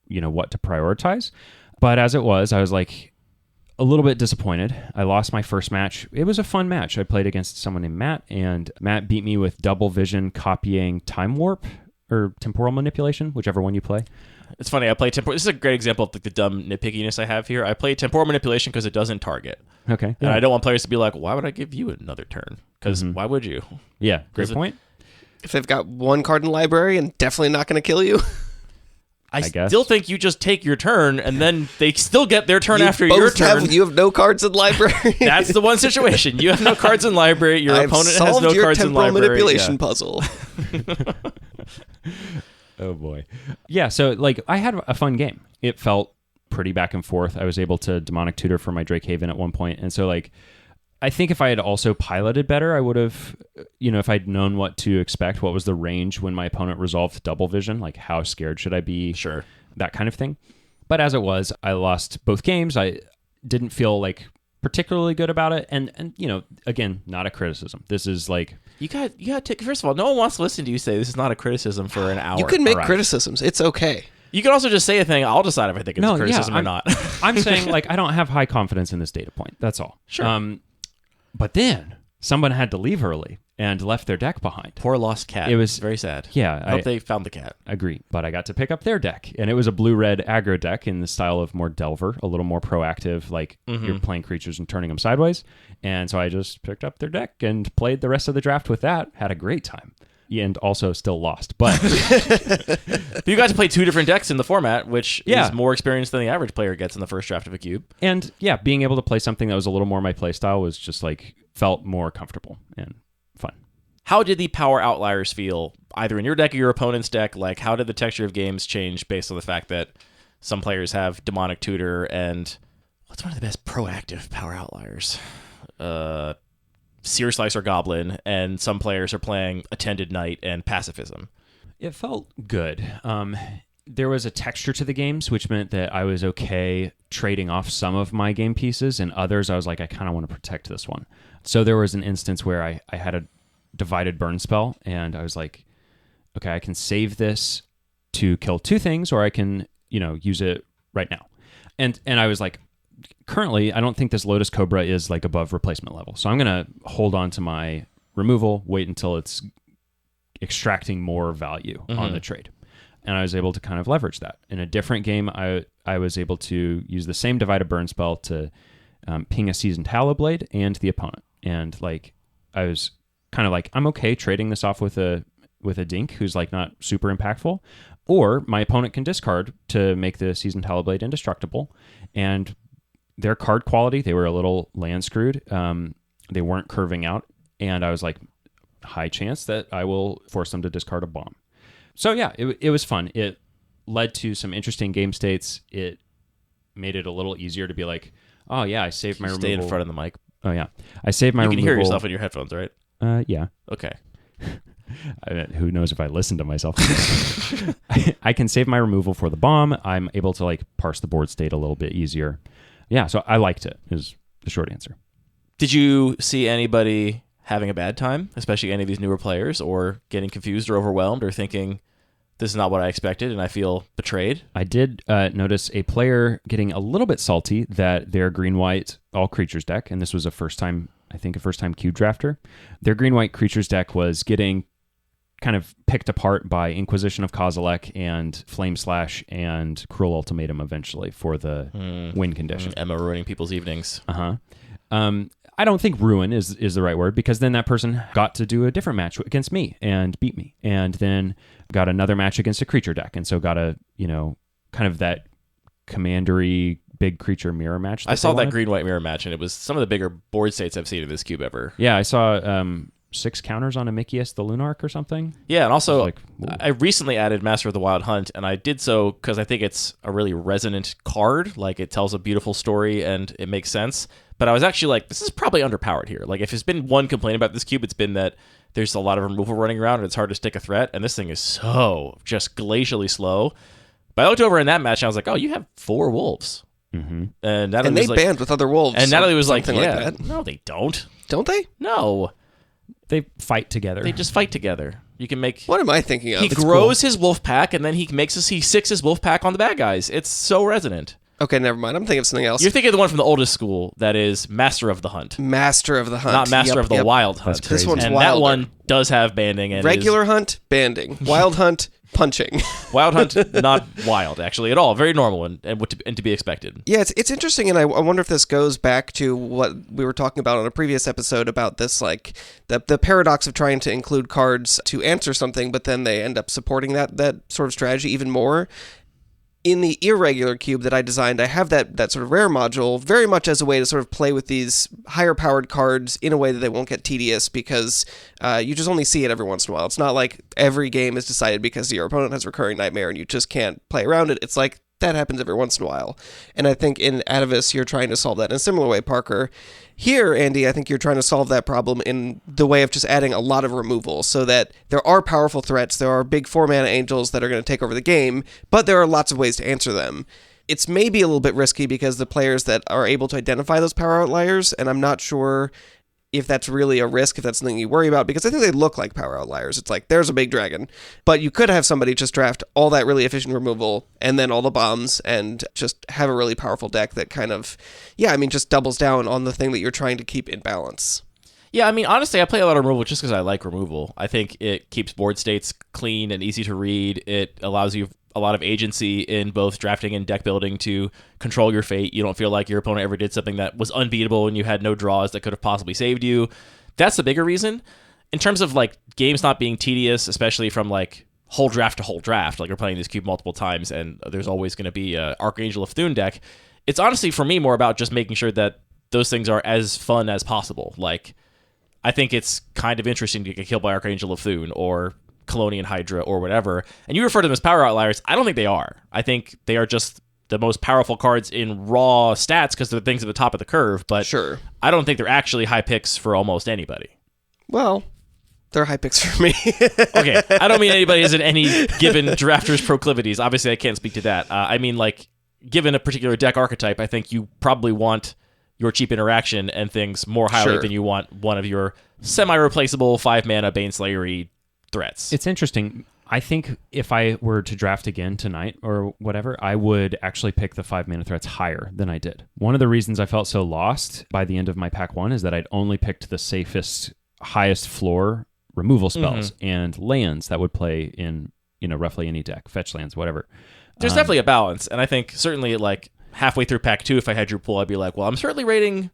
what to prioritize. But as it was, I was like a little bit disappointed. I lost my first match. It was a fun match. I played against someone named Matt, and Matt beat me with double vision, copying, time warp, or temporal manipulation, whichever one you play. It's funny, I play temporal. This is a great example of like the dumb nitpickiness I have here. I play temporal manipulation because it doesn't target. Okay. And I don't want players to be like, why would I give you another turn? Because why would you? Yeah, great point. If they've got 1 card in the library and definitely not going to kill you. I still think you just take your turn and then they still get their turn after your turn. You have no cards in the library. That's the one situation. You have no cards in library. Your opponent has no cards in library. Solved your temporal manipulation puzzle. Oh boy. Yeah, so like I had a fun game. It felt pretty back and forth. I was able to demonic tutor for my Drake Haven at one point. And so like I think if I had also piloted better, I would have, if I'd known what to expect, what was the range when my opponent resolved double vision, like how scared should I be? Sure. That kind of thing. But as it was, I lost both games. I didn't feel like particularly good about it. And again, not a criticism. This is like... You got to... First of all, no one wants to listen to you say this is not a criticism for an hour. You can make criticisms. It's okay. You can also just say a thing. I'll decide if I think it's a criticism or not. I'm saying, like, I don't have high confidence in this data point. That's all. Sure. But then someone had to leave early and left their deck behind. Poor lost cat. It was very sad. Yeah. I hope they found the cat. Agree. But I got to pick up their deck. And it was a blue-red aggro deck in the style of more Delver, a little more proactive, like you're playing creatures and turning them sideways. And so I just picked up their deck and played the rest of the draft with that. Had a great time. And also still lost. But you got to play two different decks in the format, which is more experience than the average player gets in the first draft of a cube. And yeah, being able to play something that was a little more my play style was just like felt more comfortable and fun. How did the power outliers feel, either in your deck or your opponent's deck? Like, how did the texture of games change based on the fact that some players have Demonic Tutor and what's one of the best proactive power outliers? Seer Slicer Goblin, and some players are playing Attended Knight and Pacifism. It felt good. There was a texture to the games, which meant that I was okay trading off some of my game pieces, and others I was like, I kind of want to protect this one. So there was an instance where I had a divided burn spell, and I was like, okay, I can save this to kill two things, or I can, use it right now. And I was like, currently, I don't think this Lotus Cobra is like above replacement level. So I'm going to hold on to my removal, wait until it's extracting more value on the trade. And I was able to kind of leverage that. In a different game, I was able to use the same Divided Burn spell to ping a Seasoned Hallowblade and the opponent. And like, I was kind of like, I'm okay trading this off with a dink who's like not super impactful. Or my opponent can discard to make the Seasoned Hallowblade indestructible. And their card quality, they were a little land screwed. They weren't curving out. And I was like, high chance that I will force them to discard a bomb. So yeah, it was fun. It led to some interesting game states. It made it a little easier to be like, oh yeah, I saved my removal. Stay in front of the mic. Oh yeah. I saved my removal. You can hear yourself in your headphones, right? Yeah. Okay. Who knows if I listen to myself. I can save my removal for the bomb. I'm able to like parse the board state a little bit easier. Yeah, so I liked it, is the short answer. Did you see anybody having a bad time, especially any of these newer players, or getting confused or overwhelmed or thinking, this is not what I expected and I feel betrayed? I did notice a player getting a little bit salty that their green-white all creatures deck, and this was a first-time cube drafter, their green-white creatures deck was getting kind of picked apart by Inquisition of Kozilek and Flame Slash and Cruel Ultimatum eventually for the win condition. Emma ruining people's evenings. I don't think ruin is the right word, because then that person got to do a different match against me and beat me, and then got another match against a creature deck, and so got a, kind of that commandery big creature mirror match. I saw that green-white mirror match, and it was some of the bigger board states I've seen in this cube ever. Yeah, I saw 6 counters on Amicius the Lunarch or something. Yeah, and also I recently added Master of the Wild Hunt, and I did so because I think it's a really resonant card. Like, it tells a beautiful story and it makes sense. But I was actually like, this is probably underpowered here. Like, if there's been one complaint about this cube, it's been that there's a lot of removal running around and it's hard to stick a threat, and this thing is so just glacially slow. But I looked over in that match and I was like, oh, you have 4 wolves. Mm-hmm. And they band with other wolves. And Natalie was like, yeah, like no, they don't. Don't they? No. They fight together. They just fight together. You can make... What am I thinking of? He grows his wolf pack, and then he sicks his wolf pack on the bad guys. It's so resonant. Okay, never mind. I'm thinking of something else. You're thinking of the one from the oldest school that is Master of the Hunt. Master of the Hunt. Not Master of the Wild Hunt. That's crazy. This one's and wilder. that one does have banding. And regular hunt, banding. Wild hunt, punching. Wild Hunt, not wild, actually, at all. Very normal and to be expected. Yeah, it's interesting, and I wonder if this goes back to what we were talking about on a previous episode about this, like, the paradox of trying to include cards to answer something, but then they end up supporting that sort of strategy even more. in the irregular cube that I designed, I have that sort of rare module very much as a way to sort of play with these higher powered cards in a way that they won't get tedious, because you just only see it every once in a while. It's not like every game is decided because your opponent has Recurring Nightmare and you just can't play around it. It's like that happens every once in a while. And I think in Atavus, you're trying to solve that in a similar way, Parker. Here, Andy, I think you're trying to solve that problem in the way of just adding a lot of removal, so that there are powerful threats, there are big 4-mana angels that are going to take over the game, but there are lots of ways to answer them. It's maybe a little bit risky because the players that are able to identify those power outliers, and I'm not sure if that's really a risk, if that's something you worry about, because I think they look like power outliers. It's like, there's a big dragon. But you could have somebody just draft all that really efficient removal and then all the bombs and just have a really powerful deck that kind of, just doubles down on the thing that you're trying to keep in balance. Yeah, I mean, honestly, I play a lot of removal just because I like removal. I think it keeps board states clean and easy to read. It allows you a lot of agency in both drafting and deck building to control your fate. You don't feel like your opponent ever did something that was unbeatable and you had no draws that could have possibly saved you. That's the bigger reason. In terms of like games not being tedious, especially from like whole draft to whole draft, like we're playing this cube multiple times and there's always going to be a Archangel of Thune deck. It's honestly for me more about just making sure that those things are as fun as possible. Like, I think it's kind of interesting to get killed by Archangel of Thune or Colonian Hydra or whatever, and you refer to them as power outliers. I don't think they are. I think they are just the most powerful cards in raw stats because they're things at the top of the curve, but sure, I don't think they're actually high picks for almost anybody. Well, they're high picks for me. Okay, I don't mean anybody has in any given drafter's proclivities. Obviously, I can't speak to that. I mean, like, given a particular deck archetype, I think you probably want your cheap interaction and things more highly than you want one of your semi-replaceable 5-mana Baneslayer-y threats. It's interesting. I think if I were to draft again tonight or whatever, I would actually pick the 5-mana threats higher than I did. One of the reasons I felt so lost by the end of my pack 1 is that I'd only picked the safest, highest floor removal spells and lands that would play in, roughly any deck, fetch lands, whatever. There's definitely a balance, and I think certainly like halfway through pack 2, if I had your pool, I'd be like, well, I'm certainly rating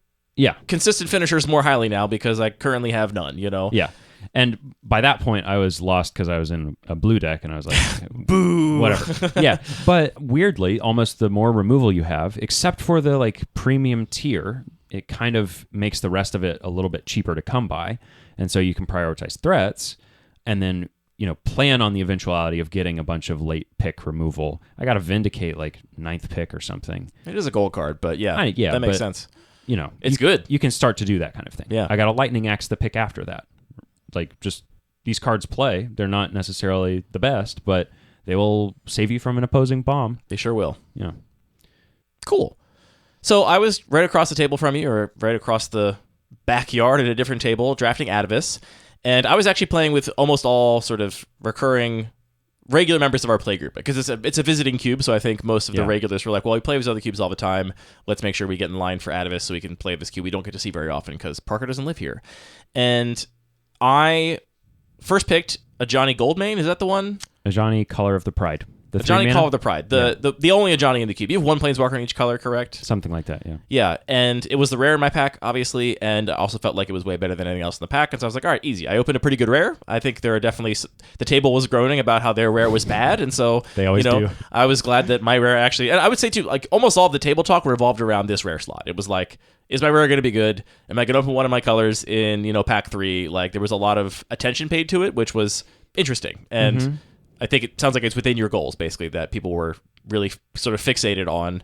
consistent finishers more highly now because I currently have none, Yeah. And by that point, I was lost because I was in a blue deck, and I was like, boo, whatever. Yeah, but weirdly, almost the more removal you have, except for the like premium tier, it kind of makes the rest of it a little bit cheaper to come by, and so you can prioritize threats, and then plan on the eventuality of getting a bunch of late pick removal. I got to Vindicate like 9th pick or something. It is a gold card, but that makes sense. It's good. You can start to do that kind of thing. Yeah, I got a Lightning Axe the pick after that. Like, just these cards play. They're not necessarily the best, but they will save you from an opposing bomb. They sure will. Yeah. Cool. So I was right across the table from you, or right across the backyard at a different table, drafting Atavus, and I was actually playing with almost all sort of recurring regular members of our playgroup, because it's a visiting cube, so I think most of the regulars were like, well, we play with these other cubes all the time. Let's make sure we get in line for Atavus so we can play this cube we don't get to see very often because Parker doesn't live here. And I first picked a Ajani Goldmane. Is that the one? Ajani, Color of the Pride. The Ajani, Color of the Pride. The only Ajani in the cube. You have one Planeswalker in each color, correct? Something like that, yeah. Yeah, and it was the rare in my pack, obviously, and I also felt like it was way better than anything else in the pack, and so I was like, all right, easy. I opened a pretty good rare. I think there are definitely... The table was groaning about how their rare was bad, and so... They always do. I was glad that my rare actually... And I would say, too, like, almost all of the table talk revolved around this rare slot. It was like, is my rare going to be good? Am I going to open one of my colors in, pack 3? Like, there was a lot of attention paid to it, which was interesting, and... I think it sounds like it's within your goals, basically, that people were really sort of fixated on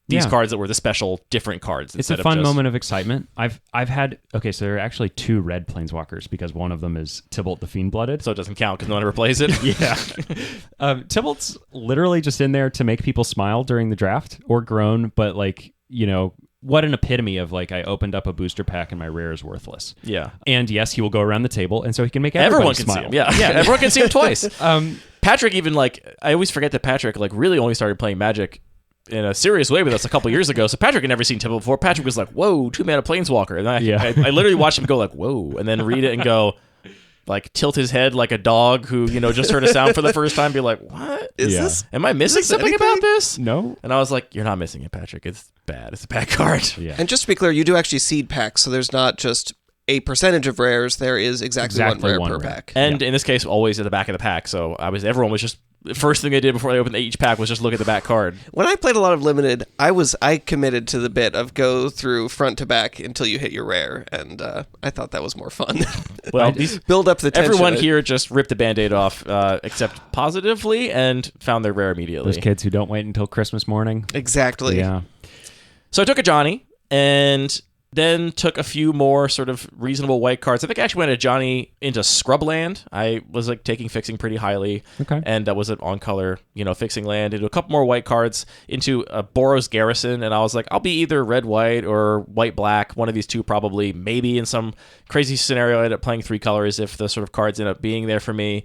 these cards that were the special, different cards. It's a fun moment of excitement. I've had... Okay, so there are actually 2 red Planeswalkers because one of them is Tybalt the Fiend-Blooded. So it doesn't count because no one ever plays it? Yeah. Tybalt's literally just in there to make people smile during the draft or groan, but what an epitome of I opened up a booster pack and my rare is worthless. Yeah. And yes, he will go around the table, and so he can make everyone can smile. See him. Yeah. Everyone can see him twice. Patrick even I always forget that Patrick really only started playing Magic in a serious way with us a couple years ago. So Patrick had never seen Tybalt before. Patrick was like, whoa, 2-mana Planeswalker. And I literally watched him go like, whoa, and then read it and go... tilt his head like a dog who, just heard a sound for the first time, be like, what is this? Am I missing something about this? No. And I was like, you're not missing it, Patrick. It's bad. It's a bad card. Yeah. And just to be clear, you do actually seed packs, so there's not just a percentage of rares. There is exactly one rare per pack. And in this case, always at the back of the pack. So everyone was just the first thing I did before I opened each pack was just look at the back card. When I played a lot of limited, I committed to the bit of go through front to back until you hit your rare, and I thought that was more fun. Well, build up the tension. Everyone here just ripped the Band-Aid off, except positively, and found their rare immediately. Those kids who don't wait until Christmas morning. Exactly. Yeah. So I took a Johnny, and then took a few more sort of reasonable white cards. I think I actually went a Johnny into Scrubland. I was like taking fixing pretty highly. Okay. And that was an on-color, fixing land. Into a couple more white cards, into a Boros Garrison. And I was like, I'll be either red-white or white-black. One of these two probably. Maybe in some crazy scenario I end up playing 3 colors if the sort of cards end up being there for me.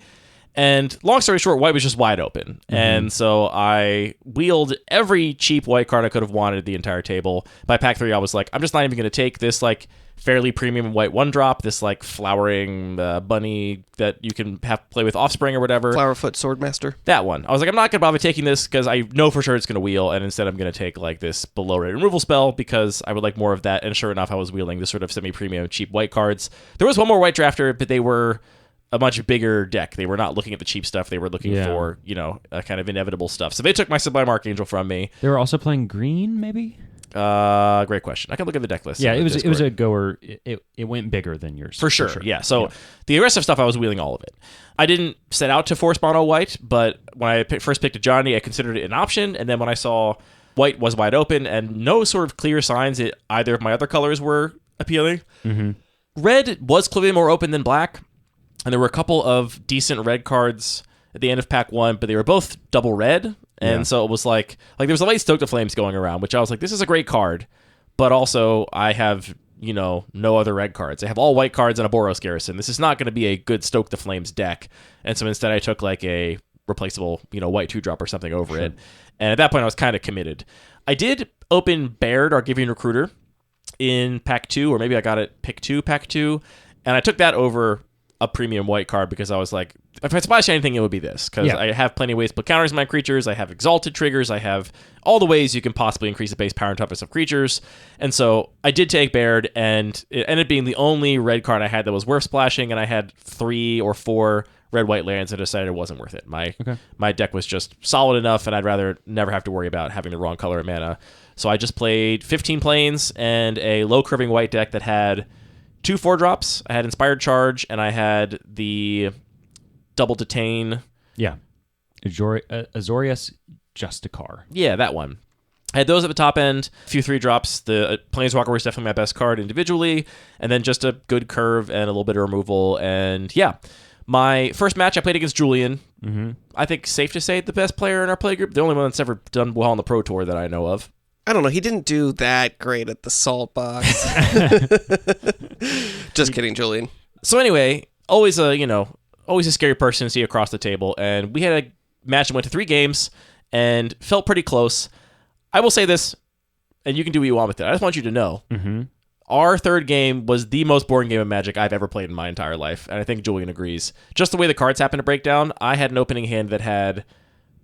And long story short, white was just wide open. Mm-hmm. And so I wheeled every cheap white card I could have wanted the entire table. By pack 3, I was like, I'm just not even going to take this like fairly premium white 1-drop, this like flowering bunny that you can have play with Offspring or whatever. Flowerfoot Swordmaster. That one. I was like, I'm not going to bother taking this because I know for sure it's going to wheel. And instead I'm going to take like this below rate removal spell because I would like more of that. And sure enough, I was wheeling this sort of semi-premium cheap white cards. There was one more white drafter, but they were a much bigger deck. They were not looking at the cheap stuff. They were looking for, kind of inevitable stuff. So they took my Sublime Archangel from me. They were also playing green, maybe? Great question. I can look at the deck list. Yeah, it was a goer. It went bigger than yours. For sure. Yeah. So the aggressive stuff, I was wheeling all of it. I didn't set out to force mono white, but when I first picked a Johnny, I considered it an option. And then when I saw white was wide open and no sort of clear signs that either of my other colors were appealing, red was clearly more open than black. And there were a couple of decent red cards at the end of pack 1, but they were both double red. And so it was like there was a late Stoke to Flames going around, which I was like, this is a great card. But also I have, no other red cards. I have all white cards and a Boros Garrison. This is not going to be a good Stoke to Flames deck. And so instead I took like a replaceable, white 2-drop or something over it. And at that point I was kind of committed. I did open Baird, Argivian Recruiter, in pack 2, or maybe I got it pick 2, pack 2. And I took that over a premium white card because I was like, if I splash anything, it would be this. Because I have plenty of ways to put counters on my creatures. I have exalted triggers. I have all the ways you can possibly increase the base power and toughness of creatures. And so I did take Baird, and it ended up being the only red card I had that was worth splashing, and I had 3 or 4 red-white lands and decided it wasn't worth it. My deck was just solid enough, and I'd rather never have to worry about having the wrong color of mana. So I just played 15 planes and a low-curving white deck that had 2 4-drops. I had Inspired Charge, and I had the Double Detain. Yeah. Azorius Justicar. Yeah, that one. I had those at the top end. A few 3-drops. The Planeswalker was definitely my best card individually, and then just a good curve and a little bit of removal. And yeah, my first match I played against Julian. I think safe to say the best player in our play group. The only one that's ever done well on the Pro Tour that I know of. I don't know. He didn't do that great at the salt box. Just kidding, Julian. So anyway, always a scary person to see across the table. And we had a match that went to 3 games and felt pretty close. I will say this, and you can do what you want with it. I just want you to know. Our third game was the most boring game of Magic I've ever played in my entire life. And I think Julian agrees. Just the way the cards happened to break down, I had an opening hand that had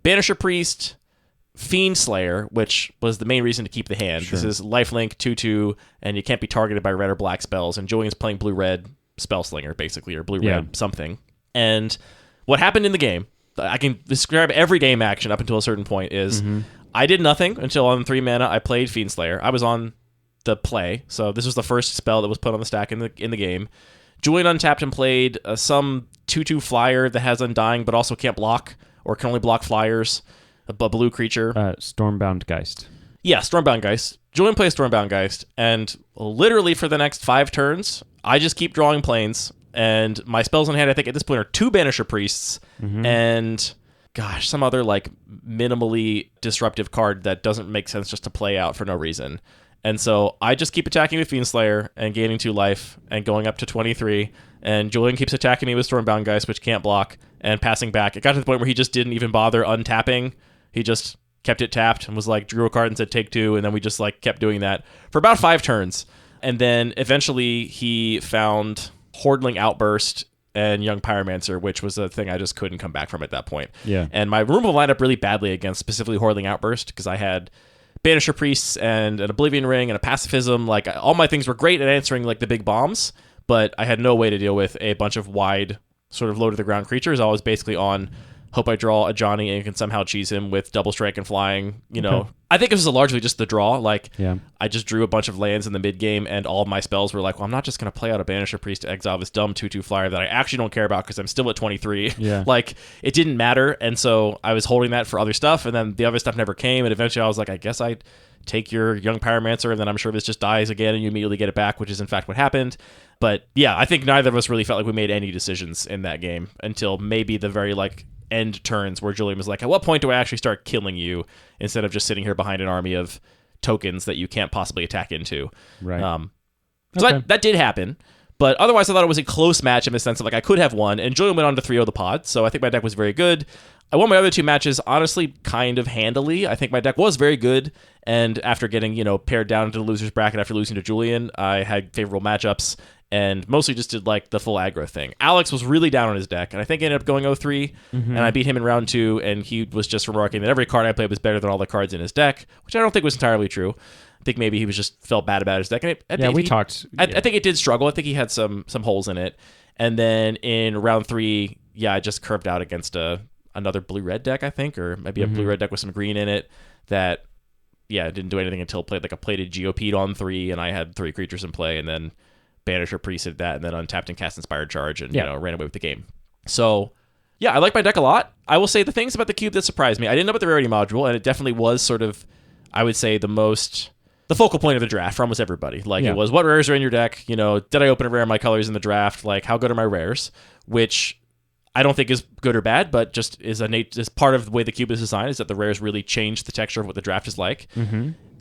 Banisher Priest, Fiend Slayer, which was the main reason to keep the hand. This is lifelink 2/2, and you can't be targeted by red or black spells. And Julian's playing blue-red Spellslinger, basically, or blue-red something. And what happened in the game, I can describe every game action up until a certain point, is I did nothing until on 3 mana I played Fiend Slayer. I was on the play, so this was the first spell that was put on the stack in the game. Julian untapped and played some 2/2 flyer that has Undying, but also can't block, or can only block flyers. A blue creature. Stormbound Geist. Yeah, Stormbound Geist. Julian plays Stormbound Geist, and literally for the next 5 turns, I just keep drawing planes, and my spells in hand, I think at this point, are 2 Banisher Priests, and some other like minimally disruptive card that doesn't make sense just to play out for no reason. And so I just keep attacking with Fiend Slayer and gaining 2 life and going up to 23, and Julian keeps attacking me with Stormbound Geist, which can't block, and passing back. It got to the point where he just didn't even bother untapping. He just kept it tapped and was like, drew a card and said take 2, and then we just like kept doing that for about 5 turns. And then eventually he found Hordling Outburst and Young Pyromancer, which was a thing I just couldn't come back from at that point. Yeah. And my removal lined up really badly against specifically Hordling Outburst because I had Banisher Priests and an Oblivion Ring and a Pacifism. Like all my things were great at answering like the big bombs, but I had no way to deal with a bunch of wide sort of low to the ground creatures. I was basically on hope I draw a Johnny and can somehow cheese him with double strike and flying, you know. Okay. I think it was largely just the draw. Like, Yeah. I just drew a bunch of lands in the mid game, and all of my spells were like, well, I'm not just going to play out a Banisher Priest to exile this dumb 2/2 flyer that I actually don't care about because I'm still at 23. Yeah. Like, it didn't matter, and so I was holding that for other stuff, and then the other stuff never came, and eventually I was like, I guess I take your Young Pyromancer, and then I'm sure this just dies again, and you immediately get it back, which is in fact what happened. But yeah, I think neither of us really felt like we made any decisions in that game until maybe the very like end turns where Julian was like, at what point do I actually start killing you instead of just sitting here behind an army of tokens that you can't possibly attack into? Right. So Okay. that did happen. But otherwise, I thought it was a close match in the sense of like I could have won, and Julian went on to 3-0 the pod, so I think my deck was very good. I won my other two matches, honestly, kind of handily. I think my deck was very good, and after getting, you know, pared down into the loser's bracket after losing to Julian, I had favorable matchups, and mostly just did like the full aggro thing. Alex was really down on his deck, and I think I ended up going 0-3, and I beat him in round 2, and he was just remarking that every card I played was better than all the cards in his deck, which I don't think was entirely true. I think maybe he was just felt bad about his deck. And We talked. I think it did struggle. I think he had some holes in it. And then in round 3, yeah, I just curved out against another blue-red deck, I think, or maybe a blue-red deck with some green in it that, yeah, didn't do anything until played like a plated Geopede on 3, and I had 3 creatures in play, and then Banisher Priested that, and then untapped and cast Inspired Charge, and, you know, ran away with the game. So, yeah, I like my deck a lot. I will say the things about the cube that surprised me, I didn't know about the rarity module, and it definitely was sort of, I would say, the focal point of the draft for almost everybody. Like, it was, what rares are in your deck? You know, did I open a rare of my colors in the draft? Like, how good are my rares? Which I don't think is good or bad, but just is part of the way the cube is designed, is that the rares really change the texture of what the draft is like.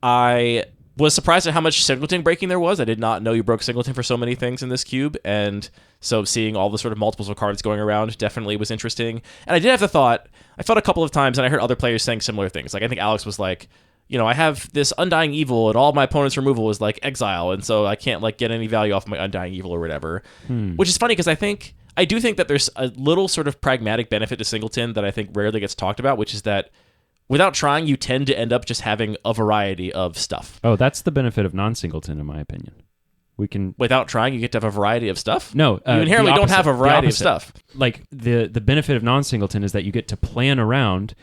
I was surprised at how much singleton breaking there was. I did not know you broke singleton for so many things in this cube, and so seeing all the sort of multiples of cards going around definitely was interesting. And I did have the thought, I felt a couple of times, and I heard other players saying similar things. Like, I think Alex was like, you know, I have this Undying Evil, and all my opponent's removal is like exile, and so I can't like get any value off my Undying Evil or whatever. Which is funny because I do think that there's a little sort of pragmatic benefit to singleton that I think rarely gets talked about, which is that without trying, you tend to end up just having a variety of stuff. Oh, that's the benefit of non-singleton, in my opinion. Without trying, you get to have a variety of stuff? No, you inherently don't have a variety of stuff. Like, the benefit of non-singleton is that you get to plan around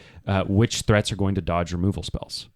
which threats are going to dodge removal spells.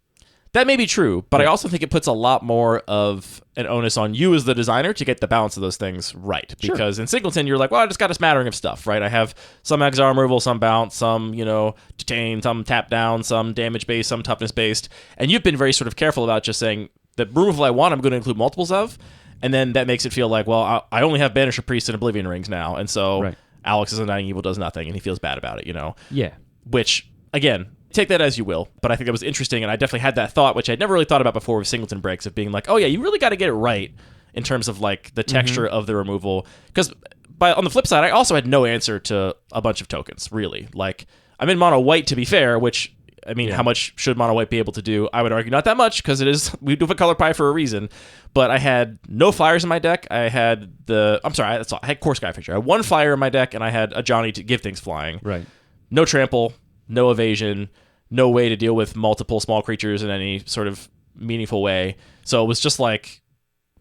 That may be true, but I also think it puts a lot more of an onus on you as the designer to get the balance of those things right. Because in Singleton, you're like, well, I just got a smattering of stuff, right? I have some exile removal, some bounce, some, you know, detain, some tap down, some damage-based, some toughness-based. And you've been very sort of careful about just saying, the removal I want, I'm going to include multiples of. And then that makes it feel like, well, I only have Banisher Priest and Oblivion Rings now. And so Alex's Undying Evil does nothing, and he feels bad about it, you know? Yeah. Which, again, take that as you will, but I think that was interesting, and I definitely had that thought, which I'd never really thought about before with singleton breaks, of being like, oh yeah, you really got to get it right in terms of like the texture of the removal. Because on the flip side, I also had no answer to a bunch of tokens, really. Like, I'm in mono white, to be fair, which, I mean, how much should mono white be able to do? I would argue not that much, because we do have a color pie for a reason. But I had no flyers in my deck. I had I had Core Skyfisher. I had 1 flyer in my deck, and I had a Johnny to give things flying. Right. No trample, no evasion, no way to deal with multiple small creatures in any sort of meaningful way. So it was just like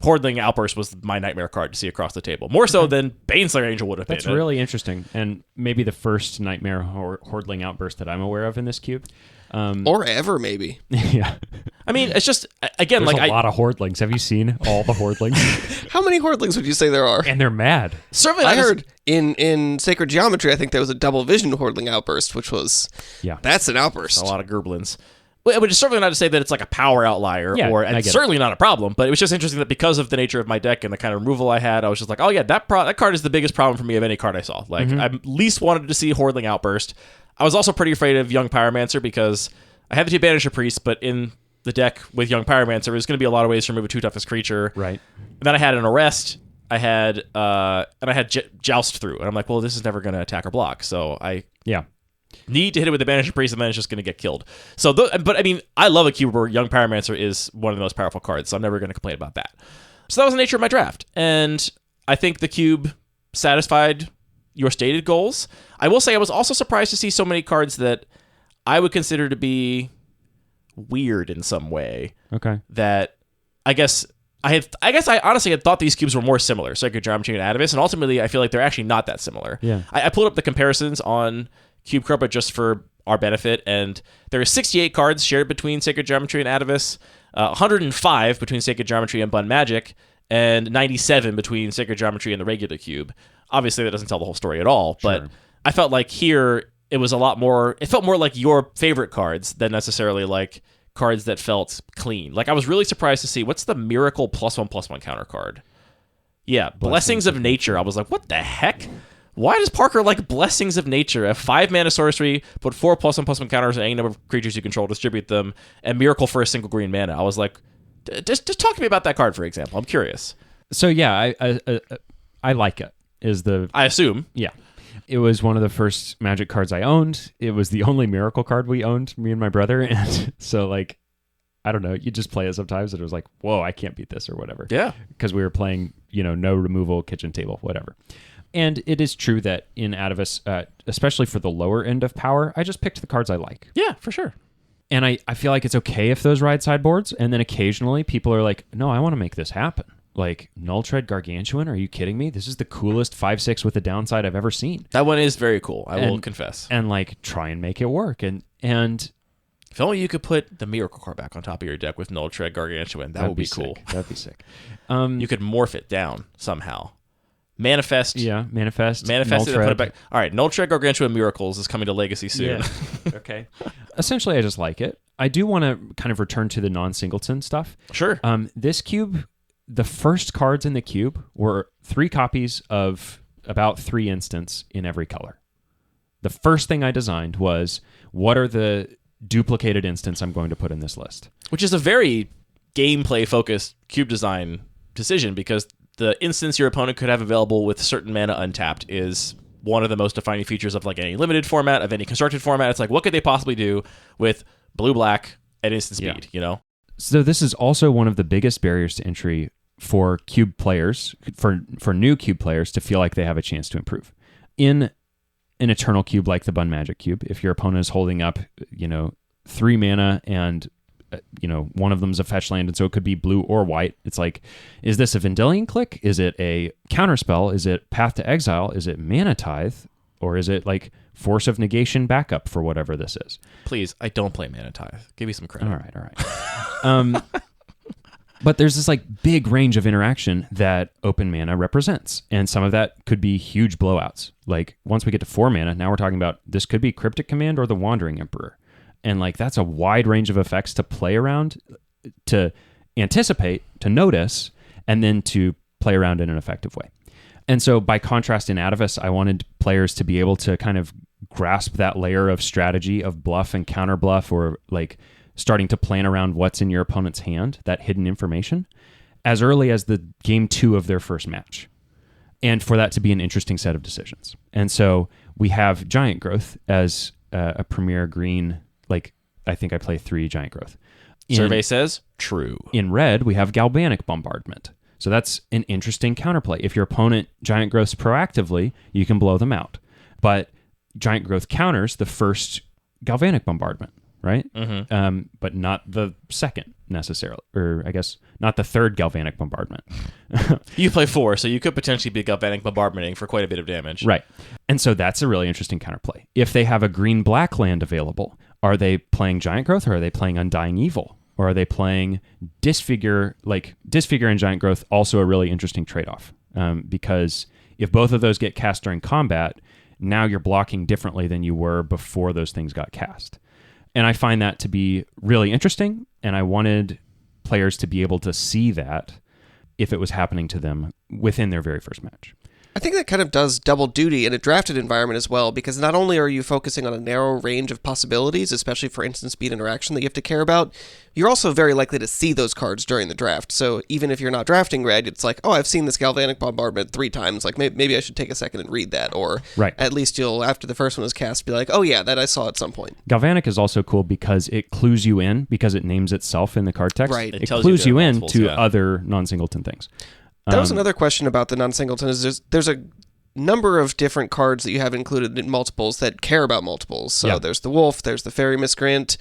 Hordling Outburst was my nightmare card to see across the table. More so than Baneslayer Angel would have been. That's really interesting. And maybe the first nightmare Hordling Outburst that I'm aware of in this cube. Or ever, maybe. Yeah. I mean, it's just, again, There's like a lot of Hordlings. Have you seen all the Hordlings? How many Hordlings would you say there are? And they're mad. Certainly, I heard in Sacred Geometry, I think there was a double vision Hordling Outburst, which was, that's an outburst. A lot of Gerblins. Which is certainly not to say that it's like a power outlier, and it's certainly not a problem, but it was just interesting that because of the nature of my deck and the kind of removal I had, I was just like, oh yeah, that card is the biggest problem for me of any card I saw. Like, I least wanted to see Hordling Outburst. I was also pretty afraid of Young Pyromancer because I had the 2 Banisher Priests, but in the deck with Young Pyromancer, there's going to be a lot of ways to remove a 2 toughest creature. Right. And then I had an Arrest, I had Joust through, and I'm like, well, this is never going to attack or block, so I need to hit it with the Banisher Priest, and then it's just going to get killed. So, but I mean, I love a cube where Young Pyromancer is one of the most powerful cards, so I'm never going to complain about that. So that was the nature of my draft, and I think the cube satisfied your stated goals. I will say I was also surprised to see so many cards that I would consider to be weird in some way. Okay. That I guess I honestly had thought these cubes were more similar, Sacred Geometry and Atavus, and ultimately I feel like they're actually not that similar. Yeah. I pulled up the comparisons on Cube Cobra just for our benefit, and there are 68 cards shared between Sacred Geometry and Atavus, 105 between Sacred Geometry and Bun Magic, and 97 between Sacred Geometry and the regular cube. Obviously, that doesn't tell the whole story at all, but Sure. I felt like here it was a lot more. It felt more like your favorite cards than necessarily like cards that felt clean. Like I was really surprised to see what's the Miracle +1/+1 counter card. Yeah, Blessings of Nature. I was like, what the heck? Why does Parker like Blessings of Nature? A 5-mana sorcery, put 4 +1/+1 counters on any number of creatures you control, distribute them, and Miracle for a single green mana. I was like, just talk to me about that card, for example. I'm curious. So yeah, I like it. I assume. Yeah. It was one of the first Magic cards I owned. It was the only Miracle card we owned, me and my brother. And so, like, I don't know, you just play it sometimes and it was like, whoa, I can't beat this or whatever. Yeah. Because we were playing, no removal, kitchen table, whatever. And it is true that in Atavus, especially for the lower end of power, I just picked the cards I like. Yeah, for sure. And I feel like it's okay if those ride sideboards. And then occasionally people are like, no, I want to make this happen. Like, Null Tread Gargantuan? Are you kidding me? This is the coolest 5/6 with a downside I've ever seen. That one is very cool, I will confess. And, like, try and make it work. And if only you could put the Miracle card back on top of your deck with Null Tread Gargantuan. That would be cool. That'd be sick. You could morph it down somehow. Manifest. Yeah, manifest. Manifest it and put it back. Null All right, Null Tread Gargantuan Miracles is coming to Legacy soon. Yeah. Okay. Essentially, I just like it. I do want to kind of return to the non-singleton stuff. Sure. This cube, the first cards in the cube were 3 copies of about 3 instants in every color. The first thing I designed was, what are the duplicated instants I'm going to put in this list? Which is a very gameplay-focused cube design decision, because the instance your opponent could have available with certain mana untapped is one of the most defining features of like any limited format, of any constructed format. It's like, what could they possibly do with blue-black at instant speed, So this is also one of the biggest barriers to entry for cube players, for new cube players to feel like they have a chance to improve. In an Eternal cube like the Bun Magic cube, if your opponent is holding up, 3 mana and one of them's a fetch land, and so it could be blue or white. It's like, is this a Vendilion Click? Is it a counterspell? Is it Path to Exile? Is it Mana Tithe? Or is it like Force of Negation backup for whatever this is? Please, I don't play Mana Tithe. Give me some credit. All right. But there's this like big range of interaction that open mana represents. And some of that could be huge blowouts. Like once we get to 4 mana, now we're talking about this could be Cryptic Command or the Wandering Emperor. And like that's a wide range of effects to play around, to anticipate, to notice, and then to play around in an effective way. And so by contrast in Atavus, I wanted players to be able to kind of grasp that layer of strategy of bluff and counter bluff, or like starting to plan around what's in your opponent's hand, that hidden information, as early as the game 2 of their first match. And for that to be an interesting set of decisions. And so we have Giant Growth as a premier green. Like, I think I play 3 Giant Growth. Survey says true. In red, we have Galvanic Bombardment. So that's an interesting counterplay. If your opponent Giant Growths proactively, you can blow them out. But Giant Growth counters the first Galvanic Bombardment, right? Mm-hmm. But not the second necessarily. Or I guess not the third Galvanic Bombardment. You play 4, so you could potentially be Galvanic Bombardmenting for quite a bit of damage. Right. And so that's a really interesting counterplay. If they have a green-black land available, are they playing Giant Growth, or are they playing Undying Evil? Or are they playing Disfigure? Like, Disfigure and Giant Growth, also a really interesting trade-off. Because if both of those get cast during combat, now you're blocking differently than you were before those things got cast. And I find that to be really interesting, and I wanted players to be able to see that if it was happening to them within their very first match. I think that kind of does double duty in a drafted environment as well, because not only are you focusing on a narrow range of possibilities, especially for instant speed interaction that you have to care about, you're also very likely to see those cards during the draft. So even if you're not drafting red, it's like, oh, I've seen this Galvanic Bombardment 3 times, like maybe I should take a second and read that, or right. At least you'll, after the first one is cast, be like, oh yeah, that I saw at some point. Galvanic is also cool because it clues you in, because it names itself in the card text. Right. It clues you in to other non-singleton things. That was another question about the non-singleton, is there's a number of different cards that you have included in multiples that care about multiples. So there's the Wolf, there's the Fairy Miscreant.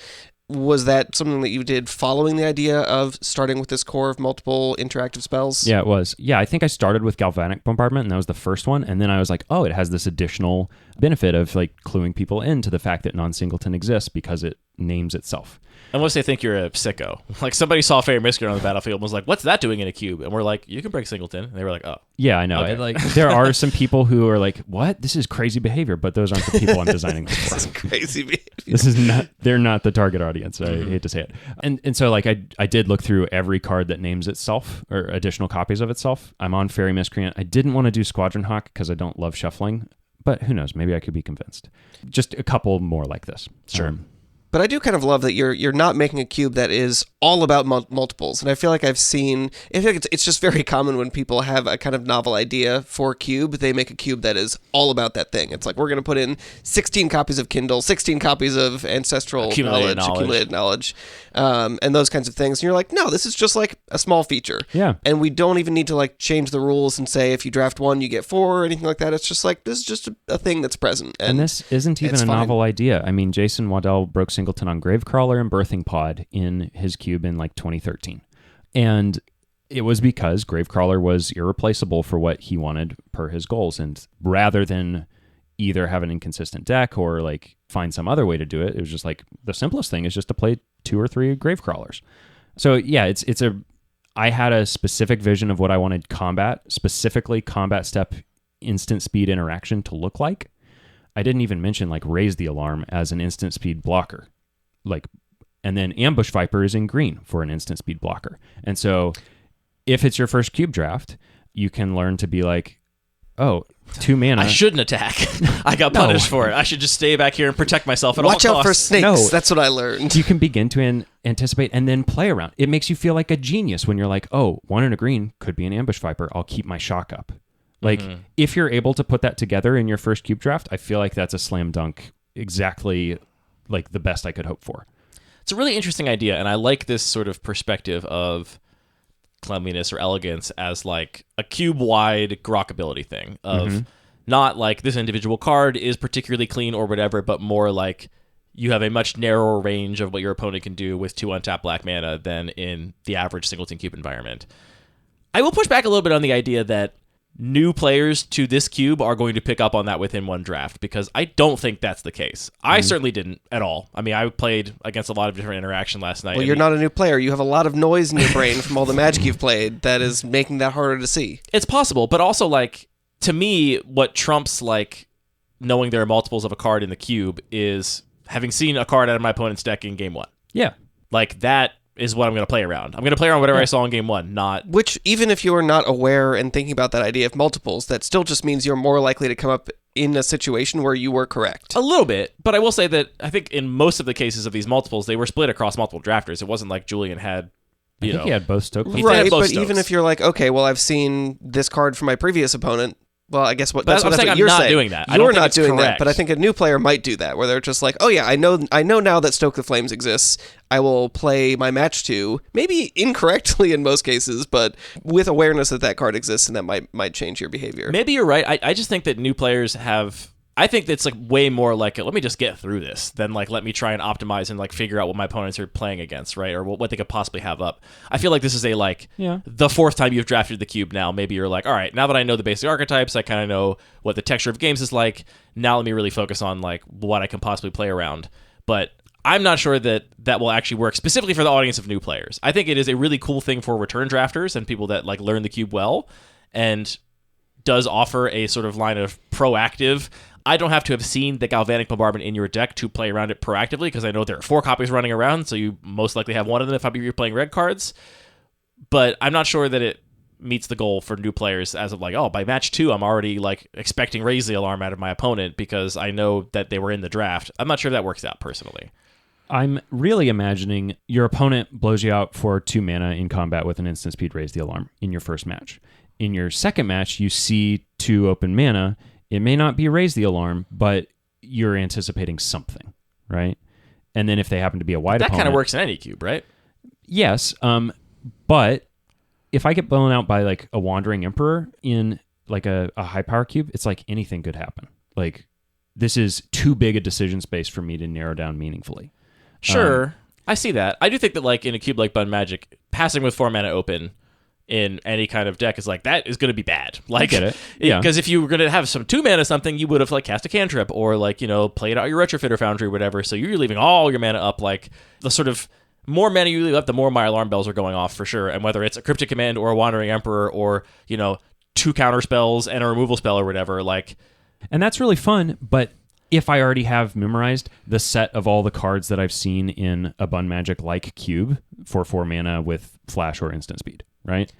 was that something that you did following the idea of starting with this core of multiple interactive spells? Yeah, it was. Yeah, I think I started with Galvanic Bombardment, and that was the first one. And then I was like, oh, it has this additional benefit of like cluing people into the fact that non-singleton exists because it names itself. Unless they think you're a sicko. Like somebody saw Fairy Miscreant on the battlefield and was like, what's that doing in a cube? And we're like, you can break singleton. And they were like, oh. Yeah, I know. Okay. Like there are some people who are like, what? This is crazy behavior, but those aren't the people I'm designing this for. This is crazy behavior. This is not, they're not the target audience. I hate to say it. And so like I did look through every card that names itself or additional copies of itself. I'm on Fairy Miscreant. I didn't want to do Squadron Hawk because I don't love shuffling, but who knows? Maybe I could be convinced. Just a couple more like this. Sure. But I do kind of love that you're not making a cube that is all about multiples. And I feel like I feel like it's just very common when people have a kind of novel idea for a cube, they make a cube that is all about that thing. It's like, we're going to put in 16 copies of Kindle, 16 copies of Ancestral Accumulated knowledge, and those kinds of things. And you're like, no, this is just like a small feature. Yeah. And we don't even need to like change the rules and say if you draft 1, you get 4 or anything like that. It's just like, this is just a thing that's present. And this isn't even a novel idea. I mean, Jason Waddell broke singleton on Gravecrawler and Birthing Pod in his cube in like 2013. And it was because Gravecrawler was irreplaceable for what he wanted per his goals. And rather than either have an inconsistent deck or like find some other way to do it, it was just like the simplest thing is just to play 2 or 3 Gravecrawlers. So yeah, I had a specific vision of what I wanted specifically combat step instant speed interaction to look like. I didn't even mention like Raise the Alarm as an instant speed blocker. And then Ambush Viper is in green for an instant speed blocker. And so if it's your first cube draft, you can learn to be like, oh, 2 mana. I shouldn't attack. I got punished for it. I should just stay back here and protect myself at all costs. Watch out for snakes. No. That's what I learned. You can begin to anticipate and then play around. It makes you feel like a genius when you're like, oh, 1 and a green could be an Ambush Viper. I'll keep my shock up. Like, if you're able to put that together in your first cube draft, I feel like that's a slam dunk, exactly like the best I could hope for. It's a really interesting idea, and I like this sort of perspective of cleanliness or elegance as like a cube-wide grokkability thing of not like this individual card is particularly clean or whatever, but more like you have a much narrower range of what your opponent can do with 2 untapped black mana than in the average singleton cube environment. I will push back a little bit on the idea that new players to this cube are going to pick up on that within one draft, because I don't think that's the case. I certainly didn't at all. I mean, I played against a lot of different interaction last night. Well, you're not a new player. You have a lot of noise in your brain from all the Magic you've played that is making that harder to see. It's possible, but also, like, to me, what trumps, like, knowing there are multiples of a card in the cube is having seen a card out of my opponent's deck in game 1. Yeah. Like, that is what I'm going to play around. I'm going to play around whatever I saw in game 1, not... Which, even if you are not aware and thinking about that idea of multiples, that still just means you're more likely to come up in a situation where you were correct. A little bit, but I will say that I think in most of the cases of these multiples, they were split across multiple drafters. It wasn't like Julian had, I think he had both Stoke. Right, but even if you're like, okay, well, I've seen this card from my previous opponent, well, I guess that's what you're saying. Doing that. You're not doing that, but I think a new player might do that, where they're just like, oh yeah, I know now that Stoke the Flames exists. I will play my match 2, maybe incorrectly in most cases, but with awareness that card exists, and that might change your behavior. Maybe you're right. I just think that new players have... I think it's like way more like, let me just get through this than like, let me try and optimize and like figure out what my opponents are playing against, right? Or what they could possibly have up. I feel like this is the 4th time you've drafted the cube now. Maybe you're like, all right, now that I know the basic archetypes, I kind of know what the texture of games is like. Now let me really focus on like what I can possibly play around. But I'm not sure that will actually work specifically for the audience of new players. I think it is a really cool thing for return drafters and people that like learn the cube well, and does offer a sort of line of proactive... I don't have to have seen the Galvanic Bombardment in your deck to play around it proactively, because I know there are 4 copies running around, so you most likely have one of them if you're playing red cards. But I'm not sure that it meets the goal for new players as of like, oh, by match 2, I'm already like expecting Raise the Alarm out of my opponent because I know that they were in the draft. I'm not sure if that works out personally. I'm really imagining your opponent blows you out for 2 mana in combat with an instant speed Raise the Alarm in your first match. In your second match, you see 2 open mana. It may not be Raise the Alarm, but you're anticipating something, right? And then if they happen to be a white opponent... That kind of works in any cube, right? Yes, but if I get blown out by like a Wandering Emperor in like a high power cube, it's like anything could happen. Like, this is too big a decision space for me to narrow down meaningfully. Sure. I see that. I do think that like in a cube like Bun Magic, passing with 4 mana open in any kind of deck is like, that is going to be bad. Like, I get it. Yeah. Because if you were going to have some 2 mana something, you would have like cast a cantrip or like, played out your Retrofitter Foundry or whatever. So you're leaving all your mana up. Like the sort of more mana you leave up, the more my alarm bells are going off for sure. And whether it's a Cryptic Command or a Wandering Emperor or, 2 counter spells and a removal spell or whatever, like. And that's really fun, but if I already have memorized the set of all the cards that I've seen in a Bun Magic like cube for 4 mana with flash or instant speed, right?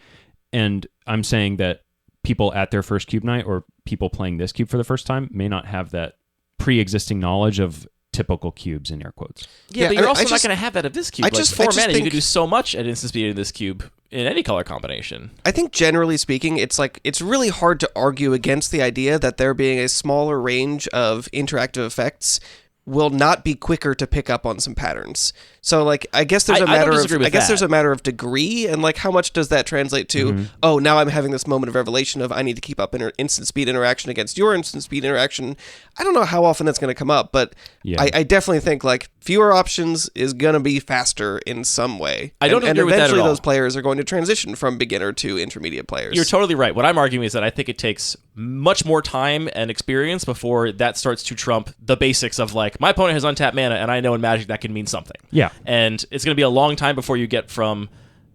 And I'm saying that people at their first cube night or people playing this cube for the first time may not have that pre-existing knowledge of typical cubes in air quotes. Yeah, but you're also not going to have that of this cube. Just 4 mana, you could do so much at instant speed in this cube in any color combination. I think generally speaking, it's really hard to argue against the idea that there being a smaller range of interactive effects will not be quicker to pick up on some patterns. So like I guess there's there's a matter of degree and like how much does that translate to, oh, now I'm having this moment of revelation of I need to keep up instant speed interaction against your instant speed interaction. I don't know how often that's going to come up, but I definitely think like fewer options is going to be faster in some way. I don't agree with that at all. And eventually those players are going to transition from beginner to intermediate players. You're totally right. What I'm arguing is that I think it takes much more time and experience before that starts to trump the basics of like, my opponent has untapped mana and I know in Magic that can mean something. Yeah. And it's going to be a long time before you get from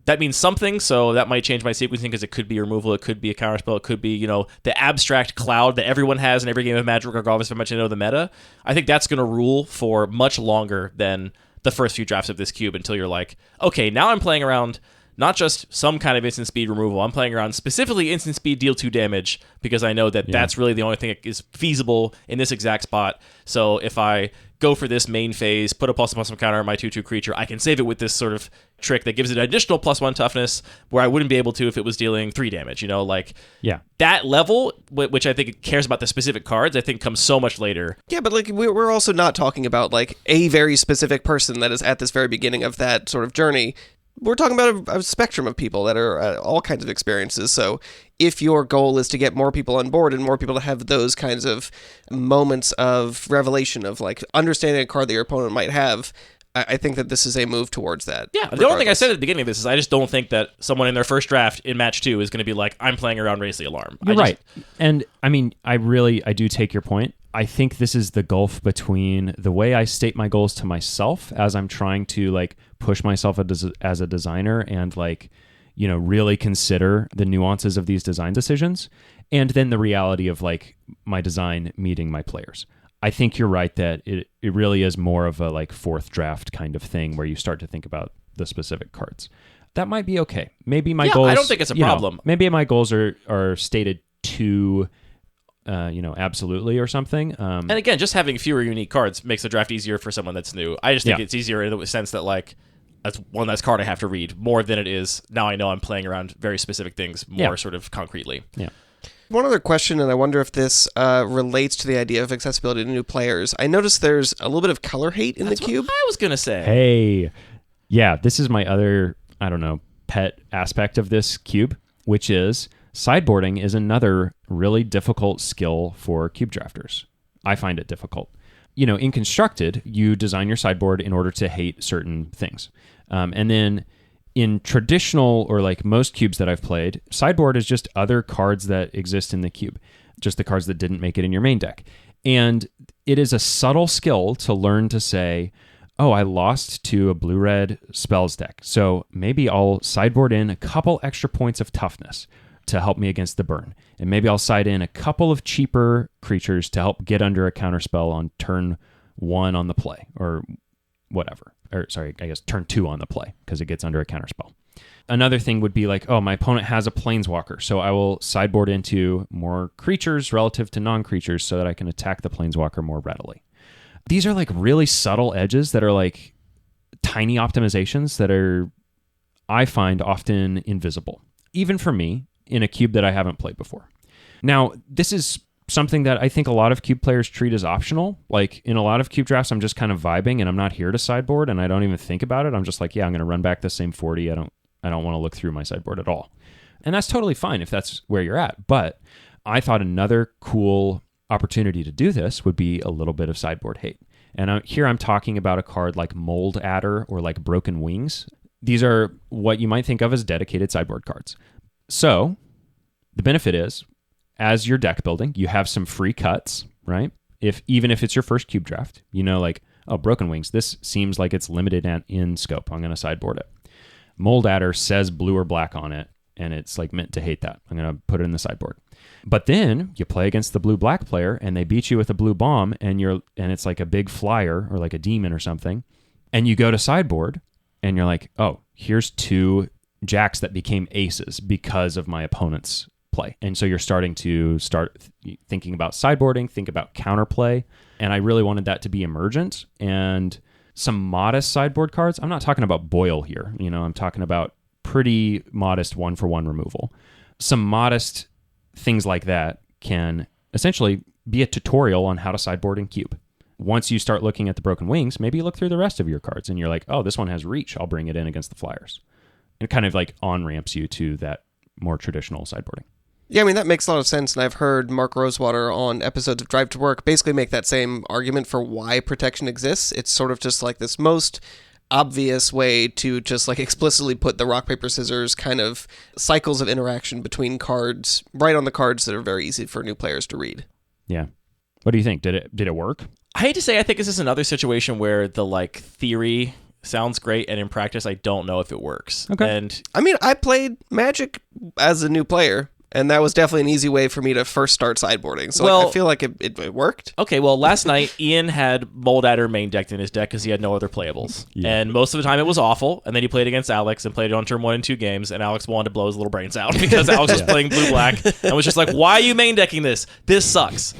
that means something, so that might change my sequencing because it could be removal, it could be a counterspell, it could be, the abstract cloud that everyone has in every game of Magic, regardless of how much you know the meta. I think that's going to rule for much longer than the first few drafts of this cube until you're like, okay, now I'm playing around not just some kind of instant speed removal, I'm playing around specifically instant speed deal 2 damage because I know that that's really the only thing that is feasible in this exact spot. So if I go for this main phase, put a +1/+1 counter on my 2/2 creature, I can save it with this sort of trick that gives it additional +1 toughness where I wouldn't be able to if it was dealing 3 damage, that level, which I think cares about the specific cards, I think comes so much later. Yeah, but like we're also not talking about like a very specific person that is at this very beginning of that sort of journey. We're talking about a spectrum of people that are all kinds of experiences. So if your goal is to get more people on board and more people to have those kinds of moments of revelation of like understanding a card that your opponent might have, I think that this is a move towards that. Yeah, the only thing I said at the beginning of this is I just don't think that someone in their first draft in match 2 is going to be like, I'm playing around Raise the Alarm. You're right. And I mean, I do take your point. I think this is the gulf between the way I state my goals to myself as I'm trying to like push myself as a designer and like, really consider the nuances of these design decisions, and then the reality of like my design meeting my players. I think you're right that it really is more of a like fourth draft kind of thing where you start to think about the specific cards. That might be okay. Maybe my goals... I don't think it's a problem. Maybe my goals are stated too... absolutely or something. And again, just having fewer unique cards makes the draft easier for someone that's new. I just think it's easier in the sense that like that's one less card I have to read more than it is now I know I'm playing around very specific things more sort of concretely. Yeah. One other question, and I wonder if this relates to the idea of accessibility to new players. I noticed there's a little bit of color hate in the cube. I was gonna say. Hey, yeah, this is my other pet aspect of this cube, which is sideboarding is another really difficult skill for cube drafters. I find it difficult. In Constructed, you design your sideboard in order to hate certain things. And then in traditional or like most cubes that I've played, sideboard is just other cards that exist in the cube, just the cards that didn't make it in your main deck. And it is a subtle skill to learn to say, oh, I lost to a blue-red spells deck, so maybe I'll sideboard in a couple extra points of toughness to help me against the burn. And maybe I'll side in a couple of cheaper creatures to help get under a counterspell on turn 1 on the play, or whatever. Or sorry, I guess turn 2 on the play, because it gets under a counterspell. Another thing would be like, oh, my opponent has a planeswalker, so I will sideboard into more creatures relative to non-creatures so that I can attack the planeswalker more readily. These are like really subtle edges that are like tiny optimizations that are, I find, often invisible, even for me, in a cube that I haven't played before. Now, this is something that I think a lot of cube players treat as optional. Like in a lot of cube drafts, I'm just kind of vibing and I'm not here to sideboard and I don't even think about it. I'm just like, yeah, I'm going to run back the same 40. I don't want to look through my sideboard at all. And that's totally fine if that's where you're at. But I thought another cool opportunity to do this would be a little bit of sideboard hate. And here I'm talking about a card like Mold Adder or like Broken Wings. These are what you might think of as dedicated sideboard cards. So the benefit is, as you're deck building, you have some free cuts, right? Even if it's your first cube draft, like, oh, Broken Wings, this seems like it's limited in scope. I'm going to sideboard it. Mold Adder says blue or black on it, and it's like meant to hate that. I'm going to put it in the sideboard. But then you play against the blue-black player, and they beat you with a blue bomb, and it's like a big flyer or like a demon or something, and you go to sideboard, and you're like, oh, here's 2 jacks that became aces because of my opponent's play. And so you're starting to thinking about sideboarding, think about counterplay, and I really wanted that to be emergent and some modest sideboard cards. I'm not talking about Boil here. I'm talking about pretty modest 1-for-1 removal. Some modest things like that can essentially be a tutorial on how to sideboard in Cube. Once you start looking at the Broken Wings, maybe you look through the rest of your cards and you're like, oh, this one has reach. I'll bring it in against the Flyers. It kind of like on-ramps you to that more traditional sideboarding. Yeah, I mean, that makes a lot of sense, and I've heard Mark Rosewater on episodes of Drive to Work basically make that same argument for why protection exists. It's sort of just like this most obvious way to just like explicitly put the rock, paper, scissors kind of cycles of interaction between cards right on the cards that are very easy for new players to read. Yeah. What do you think? Did it work? I hate to say, I think this is another situation where the like theory sounds great, and in practice, I don't know if it works. Okay. And I mean, I played Magic as a new player, and that was definitely an easy way for me to first start sideboarding. So I feel like it worked. Okay, well, last night, Ian had Mold Adder main decked in his deck because he had no other playables. Yeah. And most of the time it was awful. And then he played against Alex and played it on turn 1 and 2 games. And Alex wanted to blow his little brains out because Alex was playing blue-black and was just like, why are you main decking this? This sucks.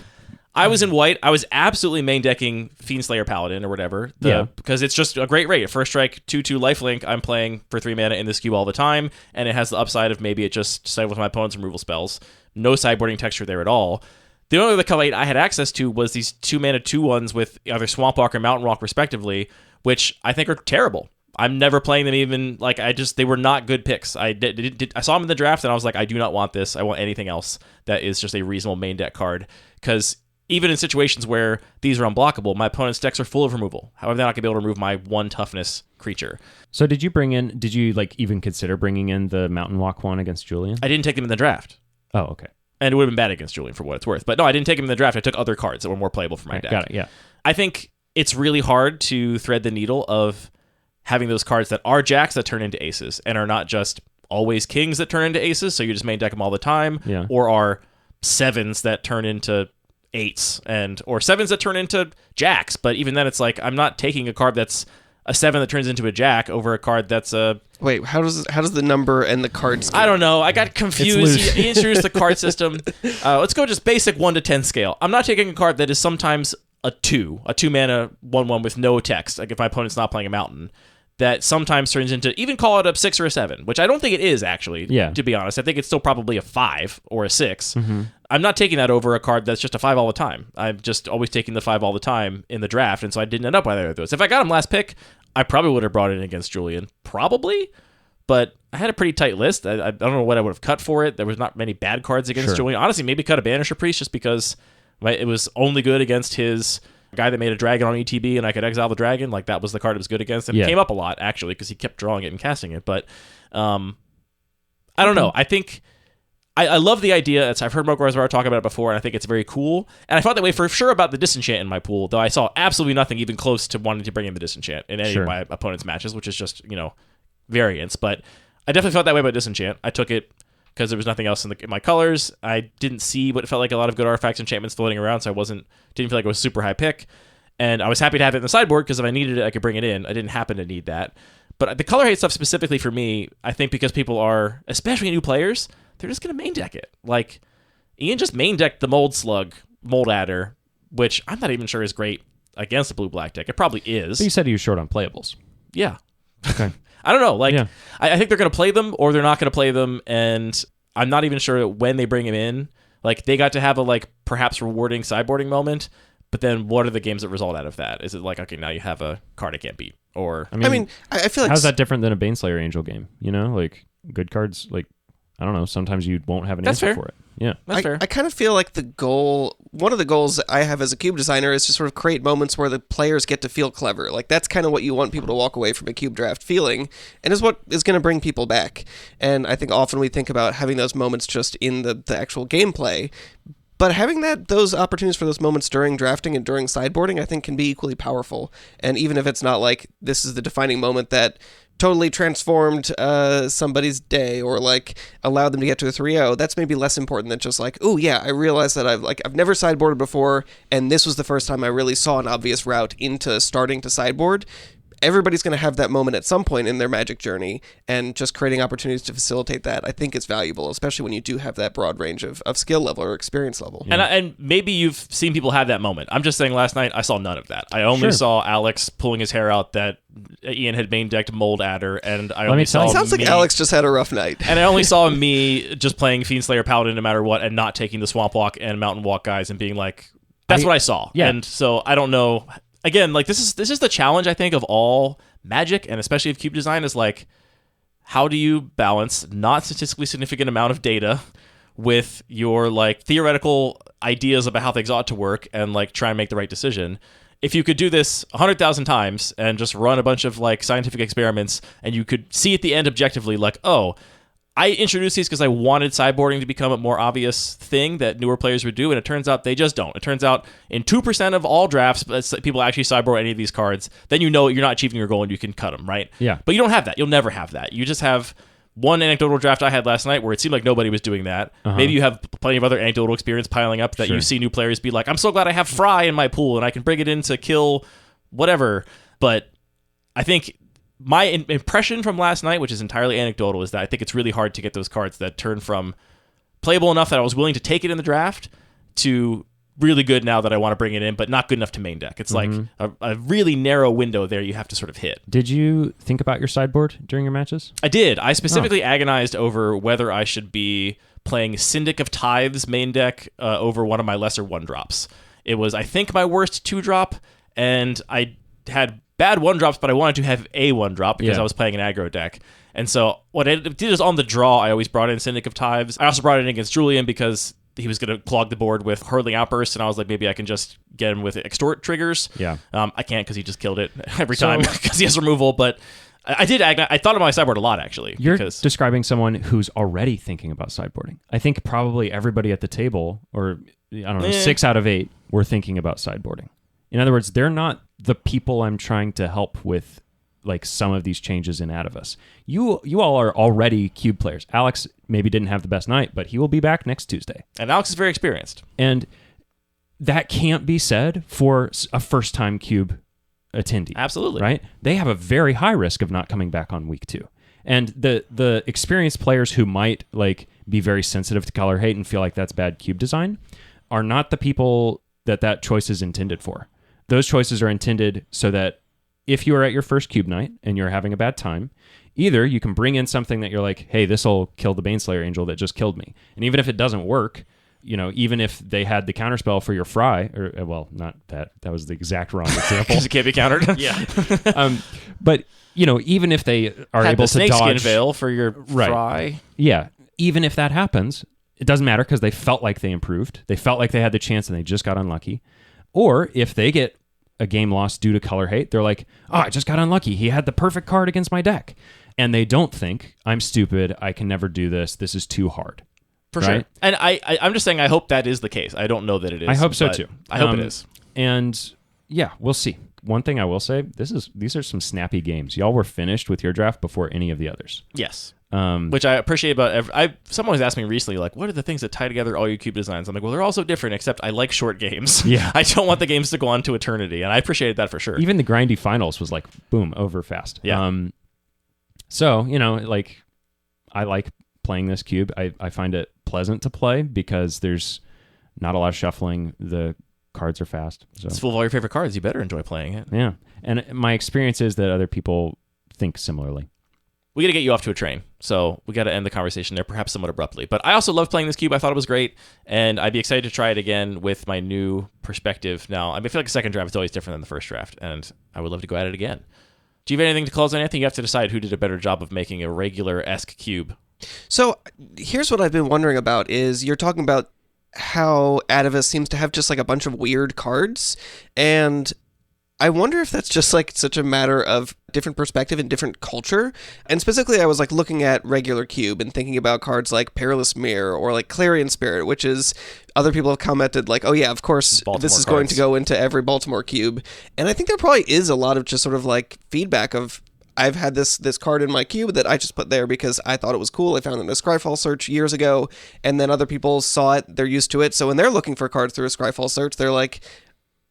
I was in white. I was absolutely main decking Fiendslayer Paladin or whatever. Because it's just a great rate. First strike, 2/2 lifelink. I'm playing for 3 mana in this queue all the time. And it has the upside of maybe it just sided with my opponent's removal spells. No sideboarding texture there at all. The only other color I had access to was these 2 mana 2/1s with either Swamp Walk or Mountain Walk respectively, which I think are terrible. I'm never playing them even, like, they were not good picks. I saw them in the draft and I was like, I do not want this. I want anything else that is just a reasonable main deck card. Because even in situations where these are unblockable, my opponent's decks are full of removal. However, they're not going to be able to remove my 1 toughness creature. So did you like even consider bringing in the Mountain Walk one against Julian? I didn't take them in the draft. Oh, okay. And it would have been bad against Julian for what it's worth. But no, I didn't take him in the draft. I took other cards that were more playable for my deck. Got it, yeah. I think it's really hard to thread the needle of having those cards that are jacks that turn into aces and are not just always kings that turn into aces, so you just main deck them all the time, or are 7s that turn into 8s, or 7s that turn into jacks. But even then, it's like, I'm not taking a card that's a 7 that turns into a jack over a card that's a... Wait, how does the number and the cards... I don't know. I got confused. He introduced the card system. Let's go just basic 1 to 10 scale. I'm not taking a card that is sometimes a 2 mana 1/1 with no text, like if my opponent's not playing a mountain, that sometimes turns into, even call it a 6 or a 7, which I don't think it is, actually, to be honest. I think it's still probably a 5 or a 6. Mm-hmm. I'm not taking that over a card that's just a 5 all the time. I'm just always taking the 5 all the time in the draft, and so I didn't end up with either of those. If I got him last pick, I probably would have brought it in against Julian. Probably. But I had a pretty tight list. I don't know what I would have cut for it. There was not many bad cards against Julian. Honestly, maybe cut a Banisher Priest just because it was only good against his guy that made a dragon on ETB and I could exile the dragon. Like, that was the card it was good against. And it came up a lot, actually, because he kept drawing it and casting it. But I don't know. I think... I love the idea. I've heard Mark Rosewater talk about it before, and I think it's very cool. And I felt that way for sure about the Disenchant in my pool, though I saw absolutely nothing even close to wanting to bring in the Disenchant in any of my opponent's matches, which is just, variance. But I definitely felt that way about Disenchant. I took it because there was nothing else in my colors. I didn't see what felt like a lot of good artifacts enchantments floating around, so I didn't feel like it was a super high pick. And I was happy to have it in the sideboard because if I needed it, I could bring it in. I didn't happen to need that. But the color hate stuff specifically for me, I think because people are, especially new players, they're just going to main deck it. Like, Ian just main decked the Mold Slug, Mold Adder, which I'm not even sure is great against the blue-black deck. It probably is. But you said he was short on playables. Yeah. Okay. I don't know. I think they're going to play them or they're not going to play them, and I'm not even sure when they bring him in. Like, they got to have a, perhaps rewarding sideboarding moment, but then what are the games that result out of that? Is it like, okay, now you have a card I can't beat? Or I mean, I feel like... How's that different than a Baneslayer Angel game? Good cards, I don't know, sometimes you won't have an That's answer fair. for it. Yeah. That's fair. I kind of feel like one of the goals I have as a cube designer is to sort of create moments where the players get to feel clever. Like, that's kind of what you want people to walk away from a cube draft feeling, and is what is going to bring people back. And I think often we think about having those moments just in the actual gameplay, but having those opportunities for those moments during drafting and during sideboarding, I think, can be equally powerful. And even if it's not like this is the defining moment that totally transformed somebody's day or like allowed them to get to a 3-0, that's maybe less important than just like, oh yeah, I realized that I've never sideboarded before, and this was the first time I really saw an obvious route into starting to sideboard. Everybody's going to have that moment at some point in their Magic journey, and just creating opportunities to facilitate that, I think, is valuable, especially when you do have that broad range of skill level or experience level. Yeah. And maybe you've seen people have that moment. I'm just saying last night I saw none of that. I only saw Alex pulling his hair out that Ian had main decked Mold Adder, and I only saw It sounds like Alex just had a rough night. And I only saw me just playing Fiendslayer Paladin no matter what, and not taking the Swamp Walk and Mountain Walk guys and being like, that's what I saw. Yeah. And so I don't know. Again, like this is the challenge, I think, of all Magic, and especially of cube design, is like, how do you balance not statistically significant amount of data with your like theoretical ideas about how things ought to work, and like try and make the right decision? If you could do this 100,000 times and just run a bunch of like scientific experiments, and you could see at the end objectively, like, oh, I introduced these because I wanted sideboarding to become a more obvious thing that newer players would do, and it turns out they just don't. It turns out in 2% of all drafts, people actually sideboard any of these cards, then you know you're not achieving your goal and you can cut them, right? Yeah. But you don't have that. You'll never have that. You just have one anecdotal draft I had last night where it seemed like nobody was doing that. Maybe you have plenty of other anecdotal experience piling up that you see new players be like, I'm so glad I have Fry in my pool and I can bring it in to kill whatever. But I think my impression from last night, which is entirely anecdotal, is that I think it's really hard to get those cards that turn from playable enough that I was willing to take it in the draft to really good now that I want to bring it in, but not good enough to main deck. It's like a really narrow window there you have to sort of hit. Did you think about your sideboard during your matches? I did. I specifically agonized over whether I should be playing Syndic of Tithes main deck over one of my lesser 1-drops. It was, I think, my worst 2-drop, and I had bad 1-drops, but I wanted to have a 1-drop because I was playing an aggro deck. And so what I did is on the draw, I always brought in Syndic of Tithes. I also brought it in against Julian because he was going to clog the board with Hurling Outbursts, and I was like, maybe I can just get him with Extort triggers. Yeah. I can't because he just killed it every time because he has removal, but I thought of my sideboard a lot, actually. You're because describing someone who's already thinking about sideboarding. I think probably everybody at the table, or I don't know, 6 out of 8 were thinking about sideboarding. In other words, they're not the people I'm trying to help with like some of these changes in Atavus. You all are already cube players. Alex maybe didn't have the best night, but he will be back next Tuesday. And Alex is very experienced. And that can't be said for a first-time cube attendee. Absolutely. Right? They have a very high risk of not coming back on week 2. And the experienced players who might like be very sensitive to color hate and feel like that's bad cube design are not the people that choice is intended for. Those choices are intended so that if you are at your first cube night and you're having a bad time, either you can bring in something that you're like, hey, this will kill the Baneslayer Angel that just killed me. And even if it doesn't work, you know, even if they had the counterspell for your Fry, or well, not that was the exact wrong example. Because it can't be countered. Yeah. But, you know, even if they are Had able the to dodge... snakeskin veil for your Fry. Yeah. Even if that happens, it doesn't matter because they felt like they improved. They felt like they had the chance and they just got unlucky. Or if they get a game lost due to color hate, they're like, oh, I just got unlucky. He had the perfect card against my deck. And they don't think, I'm stupid. I can never do this. This is too hard. For sure. And I'm just saying I hope that is the case. I don't know that it is. I hope so too. I hope it is. And yeah, we'll see. One thing I will say, these are some snappy games. Y'all were finished with your draft before any of the others. Yes. Which I appreciate about someone was asking me recently, like, what are the things that tie together all your cube designs? I'm like, well, they're all so different, except I like short games. Yeah. I don't want the games to go on to eternity, and I appreciated that for sure. Even the grindy finals was like, boom, over fast. Yeah. So, you know, like, I like playing this cube. I find it pleasant to play because there's not a lot of shuffling. The cards are fast. So. It's full of all your favorite cards. You better enjoy playing it. Yeah. And my experience is that other people think similarly. We got to get you off to a train, so we got to end the conversation there, perhaps somewhat abruptly. But I also love playing this cube. I thought it was great, and I'd be excited to try it again with my new perspective. Now, I feel like a second draft is always different than the first draft, and I would love to go at it again. Do you have anything to close on? Anything? You have to decide who did a better job of making a regular-esque cube. So here's what I've been wondering about is you're talking about how Atavus seems to have just like a bunch of weird cards, and I wonder if that's just like such a matter of different perspective and different culture. And specifically, I was like looking at regular Cube and thinking about cards like Perilous Mirror or like Clarion Spirit, which is other people have commented like, oh yeah, of course, Baltimore this is cards. going to go into every Baltimore Cube. And I think there probably is a lot of just sort of like feedback of, I've had this card in my cube that I just put there because I thought it was cool. I found it in a Scryfall search years ago, and then other people saw it. They're used to it. So when they're looking for cards through a Scryfall search, they're like,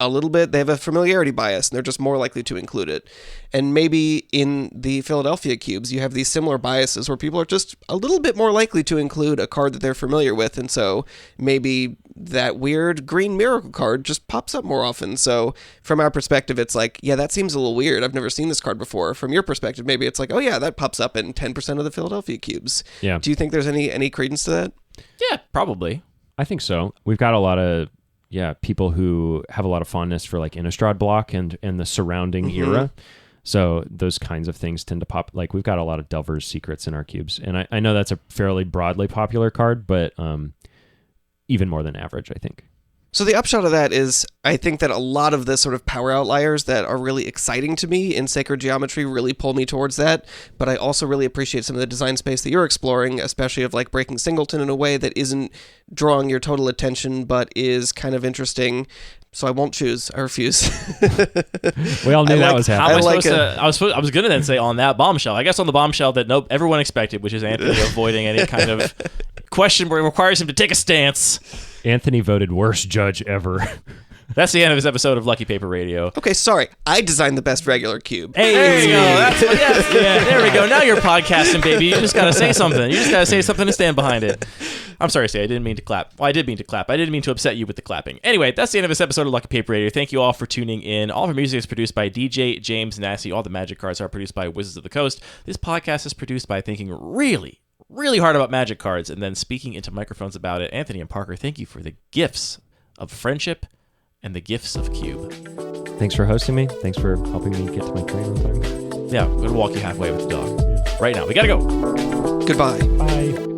a little bit, they have a familiarity bias, and they're just more likely to include it. And maybe in the Philadelphia cubes, you have these similar biases where people are just a little bit more likely to include a card that they're familiar with, and so maybe that weird green miracle card just pops up more often. So from our perspective, it's like, yeah, that seems a little weird. I've never seen this card before. From your perspective, maybe it's like, oh yeah, that pops up in 10% of the Philadelphia cubes. Yeah. Do you think there's any credence to that? Yeah, probably. I think so. We've got a lot of people who have a lot of fondness for like Innistrad block and the surrounding era. So those kinds of things tend to pop. Like we've got a lot of Delver's Secrets in our cubes. And I know that's a fairly broadly popular card, but even more than average, I think. So the upshot of that is I think that a lot of the sort of power outliers that are really exciting to me in Sacred Geometry really pull me towards that, but I also really appreciate some of the design space that you're exploring, especially of like breaking Singleton in a way that isn't drawing your total attention, but is kind of interesting. So I won't choose. I refuse. We all knew that was How am happening. I supposed to? I was going to then say on that bombshell. I guess on the bombshell that everyone expected, which is Anthony avoiding any kind of question where it requires him to take a stance. Anthony voted worst judge ever. That's the end of this episode of Lucky Paper Radio. Okay, sorry. I designed the best regular cube. Hey, there you go. That's what, yeah, there we go. Now you're podcasting, baby. You just got to say something. You just got to say something and stand behind it. I'm sorry, Steve. I didn't mean to clap. Well, I did mean to clap. I didn't mean to upset you with the clapping. Anyway, that's the end of this episode of Lucky Paper Radio. Thank you all for tuning in. All of our music is produced by DJ James Nasty. All the magic cards are produced by Wizards of the Coast. This podcast is produced by thinking really hard about magic cards and then speaking into microphones about it. Anthony and Parker, thank you for the gifts of friendship and the gifts of Cube. Thanks for hosting me. Thanks for helping me get to my train on time. Yeah, I'm going to walk you halfway with the dog. Right now. We got to go. Goodbye. Bye.